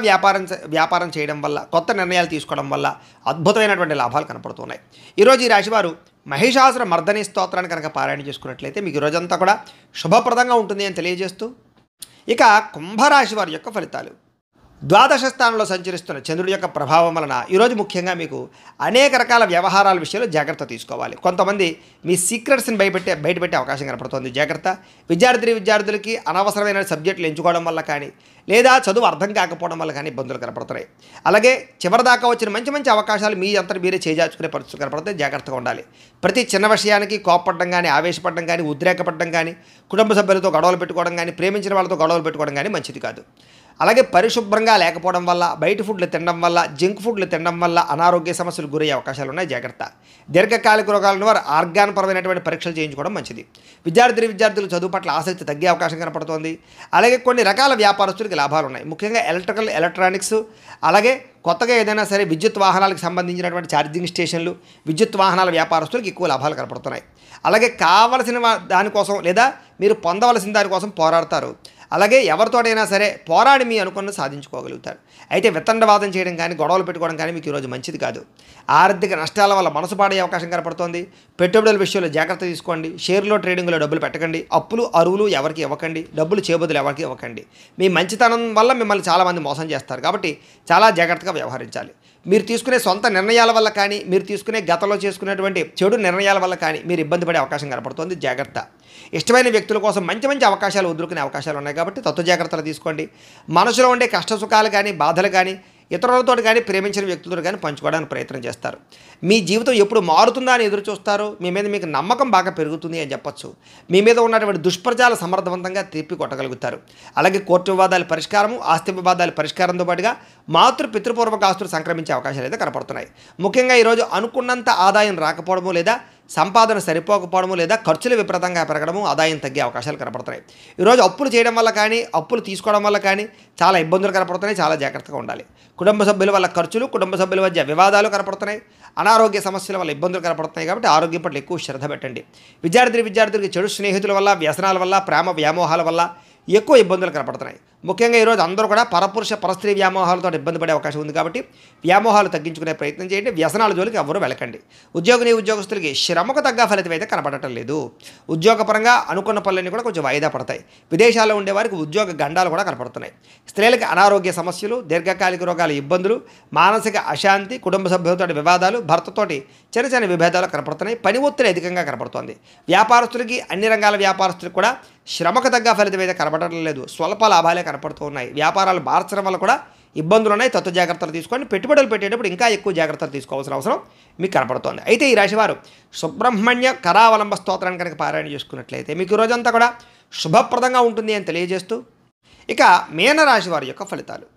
S1: వ్యాపారం చేయడం వల్ల, కొత్త నిర్ణయాలు తీసుకోవడం వల్ల అద్భుతమైనటువంటి లాభాలు కనపడుతున్నాయి. ఈరోజు ఈ రాశివారు మహిషాసుర మర్దని స్తోత్రాన్ని కనుక పారాయణ చేసుకున్నట్లయితే మీకు ఈ రోజంతా కూడా శుభప్రదంగా ఉంటుంది అని తెలియజేస్తూ, ఇక కుంభరాశి వారి యొక్క ఫలితాలు. ద్వాదశ స్థానంలో సంచరిస్తున్న చంద్రుడి యొక్క ప్రభావం వలన ఈరోజు ముఖ్యంగా మీకు అనేక రకాల వ్యవహారాల విషయంలో జాగ్రత్త తీసుకోవాలి. కొంతమంది మీ సీక్రెట్స్ని బయటపెట్టే అవకాశం కనపడుతుంది. జాగ్రత్త. విద్యార్థులకి అనవసరమైన సబ్జెక్టులు ఎంచుకోవడం వల్ల కానీ, లేదా చదువు అర్థం కాకపోవడం వల్ల కానీ ఇబ్బందులు కనపడుతున్నాయి. అలాగే చివరిదాకా వచ్చిన మంచి అవకాశాలు మీ అంతా మీరే చేజార్చుకునే పరిస్థితులు కనపడితే జాగ్రత్తగా ఉండాలి. ప్రతి చిన్న విషయానికి కోపపడడం కానీ, ఆవేశపడడం కానీ, ఉద్రేకపడడం కానీ, కుటుంబ సభ్యులతో గొడవలు పెట్టుకోవడం కానీ, ప్రేమించిన వాళ్ళతో గొడవలు పెట్టుకోవడం కానీ మంచిది కాదు. అలాగే పరిశుభ్రంగా లేకపోవడం వల్ల, బయట ఫుడ్లు తినడం వల్ల, జంక్ ఫుడ్లు తినడం వల్ల అనారోగ్య సమస్యలు గురయ్యే అవకాశాలు ఉన్నాయి. జాగ్రత్త. దీర్ఘకాలిక రోగాలను వారు ఆర్గాన్పరమైనటువంటి పరీక్షలు చేయించుకోవడం మంచిది. విద్యార్థులు చదువు పట్ల ఆసక్తి తగ్గే అవకాశం కనపడుతోంది. అలాగే కొన్ని రకాల వ్యాపారస్తులకి లాభాలు ఉన్నాయి. ముఖ్యంగా ఎలక్ట్రానిక్స్, అలాగే కొత్తగా ఏదైనా సరే విద్యుత్ వాహనాలకు సంబంధించినటువంటి ఛార్జింగ్ స్టేషన్లు, విద్యుత్ వాహనాల వ్యాపారస్తులకు ఎక్కువ లాభాలు కనపడుతున్నాయి. అలాగే కావలసిన దానికోసం లేదా మీరు పొందవలసిన దానికోసం పోరాడతారు. అలాగే ఎవరితోటైనా సరే పోరాడి మీ అనుకున్నది సాధించుకోగలుగుతారు. అయితే వితండవాదం చేయడం కానీ, గొడవలు పెట్టుకోవడం కానీ మీకు ఈరోజు మంచిది కాదు. ఆర్థిక నష్టాల వల్ల మనసు పాడే అవకాశం కనపడుతోంది. పెట్టుబడుల విషయంలో జాగ్రత్త తీసుకోండి. షేర్లో ట్రేడింగ్లో డబ్బులు పెట్టకండి. అప్పులు అరువులు ఎవరికి ఇవ్వకండి. డబ్బులు చేబదులు ఎవరికి ఇవ్వకండి. మీ మంచితనం వల్ల మిమ్మల్ని చాలామంది మోసం చేస్తారు. కాబట్టి చాలా జాగ్రత్తగా వ్యవహరించాలి. మీరు తీసుకునే సొంత నిర్ణయాల వల్ల కానీ, మీరు తీసుకునే గతంలో చేసుకునేటువంటి చెడు నిర్ణయాల వల్ల కానీ మీరు ఇబ్బంది పడే అవకాశం కనపడుతుంది. జాగ్రత్త. ఇష్టమైన వ్యక్తుల కోసం మంచి అవకాశాలు వదులుకునే అవకాశాలు ఉన్నాయి. కాబట్టి తత్వ జాగ్రత్తలు తీసుకోండి. మనసులో ఉండే కష్ట సుఖాలు కానీ, బాధలు కానీ ఇతరులతో కానీ, ప్రేమించిన వ్యక్తులతో కానీ పంచుకోవడానికి ప్రయత్నం చేస్తారు. మీ జీవితం ఎప్పుడు మారుతుందా అని ఎదురు చూస్తారు. మీ మీద మీకు నమ్మకం బాగా పెరుగుతుంది అని చెప్పొచ్చు. మీ మీద ఉన్నటువంటి దుష్ప్రచారాలు సమర్థవంతంగా తిప్పి కొట్టగలుగుతారు. అలాగే కోర్టు వివాదాల పరిష్కారము, ఆస్తి వివాదాల పరిష్కారంతో పాటుగా పితృపూర్వక ఆస్తులు సంక్రమించే అవకాశాలు అయితే కనపడుతున్నాయి. ముఖ్యంగా ఈరోజు అనుకున్నంత ఆదాయం రాకపోవడము, లేదా సంపాదన సరిపోకపోవడము, లేదా ఖర్చులు విపరీతంగా పెరగడము, ఆదాయం తగ్గే అవకాశాలు కనపడుతున్నాయి. ఈరోజు అప్పులు చేయడం వల్ల కానీ, అప్పులు తీసుకోవడం వల్ల కానీ చాలా ఇబ్బందులు కనపడుతున్నాయి. చాలా జాగ్రత్తగా ఉండాలి. కుటుంబ సభ్యుల వల్ల ఖర్చులు, కుటుంబ సభ్యుల మధ్య వివాదాలు కనపడుతున్నాయి. అనారోగ్య సమస్యల వల్ల ఇబ్బందులు కనపడుతున్నాయి. కాబట్టి ఆరోగ్యం పట్ల ఎక్కువ శ్రద్ధ పెట్టండి. విద్యార్థులకి చెడు స్నేహితుల వల్ల, వ్యసనాల వల్ల, ప్రేమ వ్యామోహాల వల్ల ఎక్కువ ఇబ్బందులు కనపడుతున్నాయి. ముఖ్యంగా ఈరోజు అందరూ కూడా పరస్త్రీ వ్యామోహాలతో ఇబ్బంది పడే అవకాశం ఉంది. కాబట్టి వ్యామోహాలు తగ్గించుకునే ప్రయత్నం చేయండి. వ్యసనాల జోలికి ఎవరు వెళ్ళకండి. ఉద్యోగస్తులకి శ్రమకు తగ్గ ఫలితం అయితే కనపడటం లేదు. ఉద్యోగపరంగా అనుకున్న పనులన్నీ కూడా కొంచెం వాయిదా పడతాయి. విదేశాల్లో ఉండేవారికి ఉద్యోగ గండాలు కూడా కనపడుతున్నాయి. స్త్రీలకు అనారోగ్య సమస్యలు, దీర్ఘకాలిక రోగాల ఇబ్బందులు, మానసిక అశాంతి, కుటుంబ సభ్యులతో వివాదాలు, భర్తతోటి చిన్న విభేదాలు కనపడుతున్నాయి. పని ఒత్తిడి అధికంగా కనపడుతోంది. వ్యాపారస్తులకి, అన్ని రంగాల వ్యాపారస్తులకు కూడా శ్రమకు తగ్గ ఫలితం అయితే కనపడటం లేదు. స్వల్ప లాభాలే కనపడుతూ ఉన్నాయి. వ్యాపారాలు మార్చడం వల్ల కూడా ఇబ్బందులు ఉన్నాయి. తత్వ జాగ్రత్తలు తీసుకోండి. పెట్టుబడులు పెట్టేటప్పుడు ఇంకా ఎక్కువ జాగ్రత్తలు తీసుకోవాల్సిన అవసరం మీకు కనపడుతోంది. అయితే ఈ రాశివారు సుబ్రహ్మణ్య కరావలంబ స్తోత్రాన్ని కనుక పారాయణ చేసుకున్నట్లయితే మీకు రోజంతా కూడా శుభప్రదంగా ఉంటుంది అని తెలియజేస్తూ, ఇక మీనరాశి వారి యొక్క ఫలితాలు.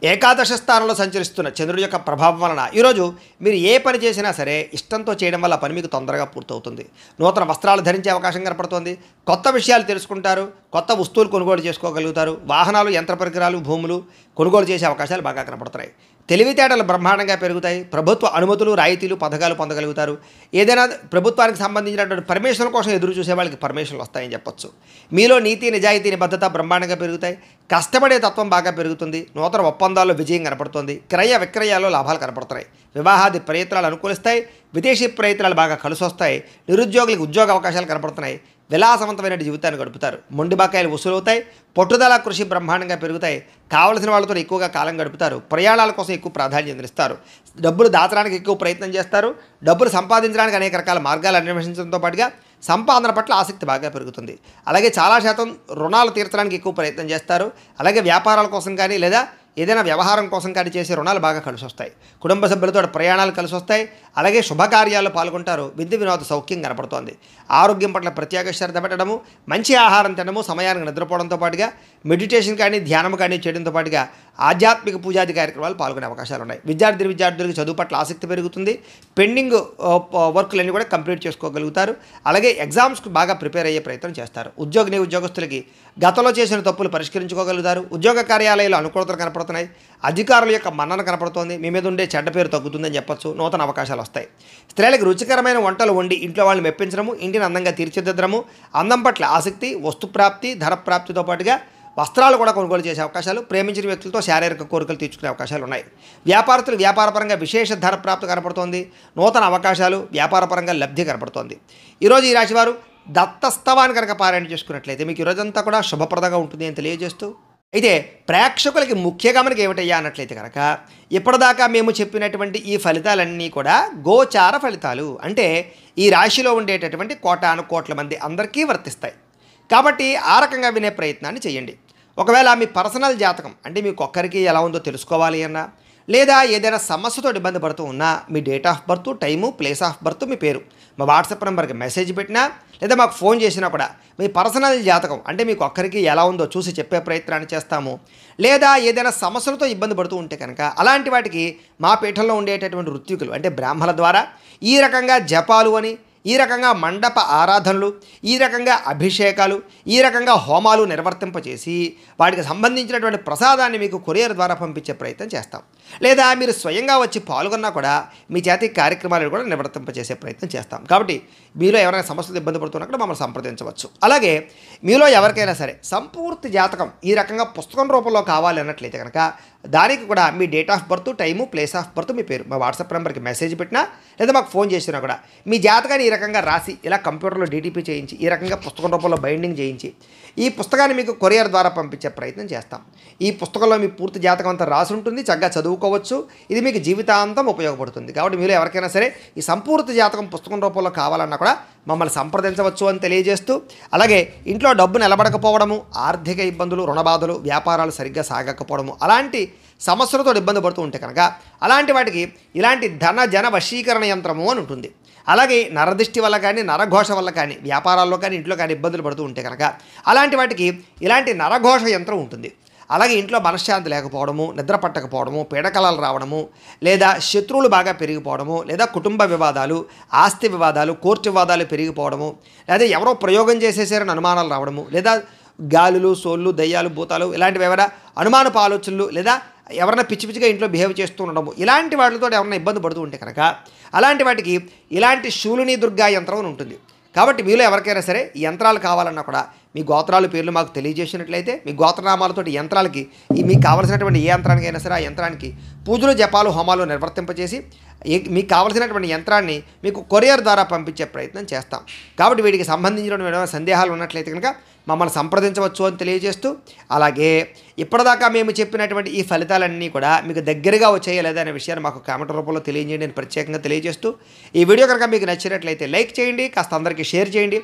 S1: ఏకాదశ స్థానంలో సంచరిస్తున్న చంద్రుడి యొక్క ప్రభావం వలన ఈరోజు మీరు ఏ పని చేసినా సరే ఇష్టంతో చేయడం వల్ల పని మీకు తొందరగా పూర్తవుతుంది. నూతన వస్త్రాలు ధరించే అవకాశం కనపడుతోంది. కొత్త విషయాలు తెలుసుకుంటారు. కొత్త వస్తువులు కొనుగోలు చేసుకోగలుగుతారు. వాహనాలు, యంత్ర పరికరాలు, భూములు కొనుగోలు చేసే అవకాశాలు బాగా కనపడుతున్నాయి. తెలివితేటలు బ్రహ్మాండంగా పెరుగుతాయి. ప్రభుత్వ అనుమతులు, రాయితీలు, పథకాలు పొందగలుగుతారు. ఏదైనా ప్రభుత్వానికి సంబంధించినటువంటి పర్మిషన్ కోసం ఎదురు చూసే వాళ్ళకి పర్మిషన్లు వస్తాయని చెప్పొచ్చు. మీలో నీతి, నిజాయితీ, నిబద్ధత బ్రహ్మాండంగా పెరుగుతాయి. కష్టపడే తత్వం బాగా పెరుగుతుంది. నూతన ఒప్పందాల్లో విజయం కనపడుతుంది. క్రయ విక్రయాల్లో లాభాలు కనపడుతున్నాయి. వివాహాది ప్రయత్నాలు అనుకూలిస్తాయి. విదేశీ ప్రయత్నాలు బాగా కలిసి వస్తాయి. నిరుద్యోగులకు ఉద్యోగ అవకాశాలు కనపడుతున్నాయి. విలాసవంతమైన జీవితాన్ని గడుపుతారు. మొండి బకాయిలు వసూలవుతాయి. పట్టుదల కృషి బ్రహ్మాండంగా పెరుగుతాయి. కావలసిన వాళ్ళతో ఎక్కువగా కాలం గడుపుతారు. ప్రయాణాల కోసం ఎక్కువ ప్రాధాన్యత ఇస్తారు. డబ్బులు దాచడానికి ఎక్కువ ప్రయత్నం చేస్తారు. డబ్బులు సంపాదించడానికి అనేక రకాల మార్గాలు అన్వేషించడంతో పాటుగా సంపాదన పట్ల ఆసక్తి బాగా పెరుగుతుంది. అలాగే చాలా శాతం రుణాలు తీర్చడానికి ఎక్కువ ప్రయత్నం చేస్తారు. అలాగే వ్యాపారాల కోసం కానీ, లేదా ఏదైనా వ్యవహారం కోసం కానీ చేసే రుణాలు బాగా కలిసి వస్తాయి. కుటుంబ సభ్యులతో ప్రయాణాలు కలిసి వస్తాయి. అలాగే శుభకార్యాల్లో పాల్గొంటారు. విందు వినోద సౌఖ్యం కనపడుతోంది. ఆరోగ్యం పట్ల ప్రత్యేక శ్రద్ధ పెట్టడము, మంచి ఆహారం తినడము, సమయానికి నిద్రపోవడంతో పాటుగా మెడిటేషన్ కానీ ధ్యానం కానీ చేయడంతో పాటుగా ఆధ్యాత్మిక పూజాది కార్యక్రమాలు పాల్గొనే అవకాశాలు ఉన్నాయి. విద్యార్థులకు చదువు పట్ల ఆసక్తి పెరుగుతుంది. పెండింగ్ వర్కులన్నీ కూడా కంప్లీట్ చేసుకోగలుగుతారు. అలాగే ఎగ్జామ్స్కి బాగా ప్రిపేర్ అయ్యే ప్రయత్నం చేస్తారు. ఉద్యోగస్తులకి గతంలో చేసిన తప్పులు పరిష్కరించుకోగలుగుతారు. ఉద్యోగ కార్యాలయాలు అనుకూలతలు కనపడుతున్నాయి. అధికారుల యొక్క మన్నన కనపడుతోంది. మీ మీద ఉండే చెడ్డ పేరు తగ్గుతుందని చెప్పొచ్చు. నూతన అవకాశాలు వస్తాయి. స్త్రీలకు రుచికరమైన వంటలు వండి ఇంట్లో వాళ్ళని మెప్పించడము, ఇంటిని అందంగా తీర్చిదిద్దడము, అందం పట్ల ఆసక్తి, వస్తుప్రాప్తి, ధనప్రాప్తితో పాటుగా వస్త్రాలు కూడా కొనుగోలు చేసే అవకాశాలు, ప్రేమించిన వ్యక్తులతో శారీరక కోరికలు తీర్చుకునే అవకాశాలు ఉన్నాయి. వ్యాపారస్తులు వ్యాపారపరంగా విశేష ధనప్రాప్తి కనపడుతోంది. నూతన అవకాశాలు, వ్యాపారపరంగా లబ్ధి కనపడుతోంది. ఈరోజు ఈ రాశివారు దత్తస్తవాన్ని కనుక పారాయణ చేసుకున్నట్లయితే మీకు ఈరోజంతా కూడా శుభప్రదంగా ఉంటుంది అని తెలియజేస్తూ, అయితే ప్రేక్షకులకి ముఖ్యంగా మనకి ఏమిటయ్యా అన్నట్లయితే కనుక ఇప్పటిదాకా మేము చెప్పినటువంటి ఈ ఫలితాలన్నీ కూడా గోచార ఫలితాలు. అంటే ఈ రాశిలో ఉండేటటువంటి కోటాను కోట్ల మంది అందరికీ వర్తిస్తాయి. కాబట్టి ఆ రకంగా వినే ప్రయత్నాన్ని చేయండి. ఒకవేళ మీ పర్సనల్ జాతకం అంటే మీకు ఒక్కరికి ఎలా ఉందో తెలుసుకోవాలి అన్నా, లేదా ఏదైనా సమస్యతో ఇబ్బంది పడుతూ ఉన్నా మీ date of birth, time, place of birth, మీ పేరు మా వాట్సాప్ నెంబర్కి మెసేజ్ పెట్టినా లేదా మాకు ఫోన్ చేసినా కూడా మీ పర్సనల్ జాతకం అంటే మీకు ఒక్కరికి ఎలా ఉందో చూసి చెప్పే ప్రయత్నాన్ని చేస్తాము. లేదా ఏదైనా సమస్యలతో ఇబ్బంది పడుతూ ఉంటే కనుక అలాంటి వాటికి మా పీఠంలో ఉండేటటువంటి ఋత్వికులు అంటే బ్రాహ్మణుల ద్వారా ఈ రకంగా జపాలు అని, ఈ రకంగా మండప ఆరాధనలు, ఈ రకంగా అభిషేకాలు, ఈ రకంగా హోమాలు నిర్వర్తింపచేసి వాటికి సంబంధించినటువంటి ప్రసాదాన్ని మీకు కొరియర్ ద్వారా పంపించే ప్రయత్నం చేస్తాం. లేదా మీరు స్వయంగా వచ్చి పాల్గొన్నా కూడా మీ చేతి కార్యక్రమాలను కూడా నిర్వర్తింపచేసే ప్రయత్నం చేస్తాం. కాబట్టి మీలో ఎవరైనా సమస్యలు ఇబ్బంది పడుతున్నా కూడా మమ్మల్ని సంప్రదించవచ్చు. అలాగే మీలో ఎవరికైనా సరే సంపూర్తి జాతకం ఈ రకంగా పుస్తకం రూపంలో కావాలి అన్నట్లయితే కనుక దానికి కూడా మీ date of birth, time, place of birth, మీ పేరు మా వాట్సాప్ నెంబర్కి మెసేజ్ పెట్టినా లేదా మాకు ఫోన్ చేసినా కూడా మీ జాతకాన్ని ఈ రకంగా రాసి ఇలా కంప్యూటర్లో డీటీపీ చేయించి ఈ రకంగా పుస్తకం రూపంలో బైండింగ్ చేయించి ఈ పుస్తకాన్ని మీకు కొరియర్ ద్వారా పంపించే ప్రయత్నం చేస్తాం. ఈ పుస్తకంలో మీ పూర్తి జాతకం అంతా రాసి ఉంటుంది. చక్కగా చదువుకోవచ్చు. ఇది మీకు జీవితాంతం ఉపయోగపడుతుంది. కాబట్టి మీరు ఎవరికైనా సరే ఈ సంపూర్తి జాతకం పుస్తకం రూపంలో కావాలన్నా కూడా మమ్మల్ని సంప్రదించవచ్చు అని తెలియజేస్తూ, అలాగే ఇంట్లో డబ్బు నిలబడకపోవడము, ఆర్థిక ఇబ్బందులు, రుణబాధలు, వ్యాపారాలు సరిగ్గా సాగకపోవడము అలాంటి సమస్యలతో ఇబ్బంది పడుతూ ఉంటే కనుక అలాంటి వాటికి ఇలాంటి జన వశీకరణ యంత్రము అని ఉంటుంది. అలాగే నరదృష్టి వల్ల కానీ, నరఘోష వల్ల కానీ, వ్యాపారాల్లో కానీ, ఇంట్లో కానీ ఇబ్బందులు పడుతూ ఉంటే కనుక అలాంటి వాటికి ఇలాంటి నరఘోష యంత్రం ఉంటుంది. అలాగే ఇంట్లో మనశ్శాంతి లేకపోవడము, నిద్ర పట్టకపోవడము, పీడకలాలు రావడము, లేదా శత్రువులు బాగా పెరిగిపోవడము, లేదా కుటుంబ వివాదాలు, ఆస్తి వివాదాలు, కోర్టు వివాదాలు పెరిగిపోవడము, లేదా ఎవరో ప్రయోగం చేసేసారని అనుమానాలు రావడము, లేదా గాలులు, సోళ్ళు, దయ్యాలు, భూతాలు ఇలాంటివి ఎవరైనా అనుమానపు ఆలోచనలు, లేదా ఎవరైనా పిచ్చి పిచ్చిగా ఇంట్లో బిహేవ్ చేస్తూ ఉండడము ఇలాంటి వాటితో ఎవరైనా ఇబ్బంది పడుతూ ఉంటే కనుక అలాంటి వాటికి ఇలాంటి శూలిని దుర్గా యంత్రం అని ఉంటుంది. కాబట్టి మీలో ఎవరికైనా సరే ఈ యంత్రాలు కావాలన్నా కూడా మీ గోత్రాల పేర్లు మాకు తెలియజేసినట్లయితే మీ గోత్రనామాలతోటి యంత్రాలకి మీకు కావలసినటువంటి ఏ యంత్రానికైనా సరే ఆ యంత్రానికి పూజలు, జపాలు, హోమాలు నిర్వర్తింపచేసి మీకు కావలసినటువంటి యంత్రాన్ని మీకు కొరియర్ ద్వారా పంపించే ప్రయత్నం చేస్తాం. కాబట్టి వీటికి సంబంధించిన సందేహాలు ఉన్నట్లయితే కనుక మమ్మల్ని సంప్రదించవచ్చు అని తెలియజేస్తూ, అలాగే ఇప్పటిదాకా మేము చెప్పినటువంటి ఈ ఫలితాలన్నీ కూడా మీకు దగ్గరగా వచ్చాయా లేదా అనే విషయాన్ని మాకు కామెంట్ రూపంలో తెలియజేయండి అని ప్రత్యేకంగా తెలియజేస్తూ, ఈ వీడియో కనుక మీకు నచ్చినట్లయితే లైక్ చేయండి, కాస్త అందరికీ షేర్ చేయండి.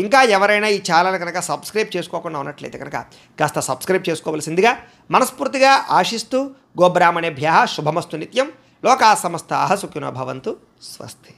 S1: ఇంకా ఎవరైనా ఈ ఛానల్ కనుక సబ్స్క్రైబ్ చేసుకోకుండా ఉన్నట్లయితే కనుక కాస్త సబ్స్క్రైబ్ చేసుకోవాల్సిందిగా మనస్ఫూర్తిగా ఆశిస్తూ, గోబ్రాహ్మణేభ్యః శుభమస్తు నిత్యం. లోకా సమస్తాః సుఖినో భవంతు. స్వస్తి.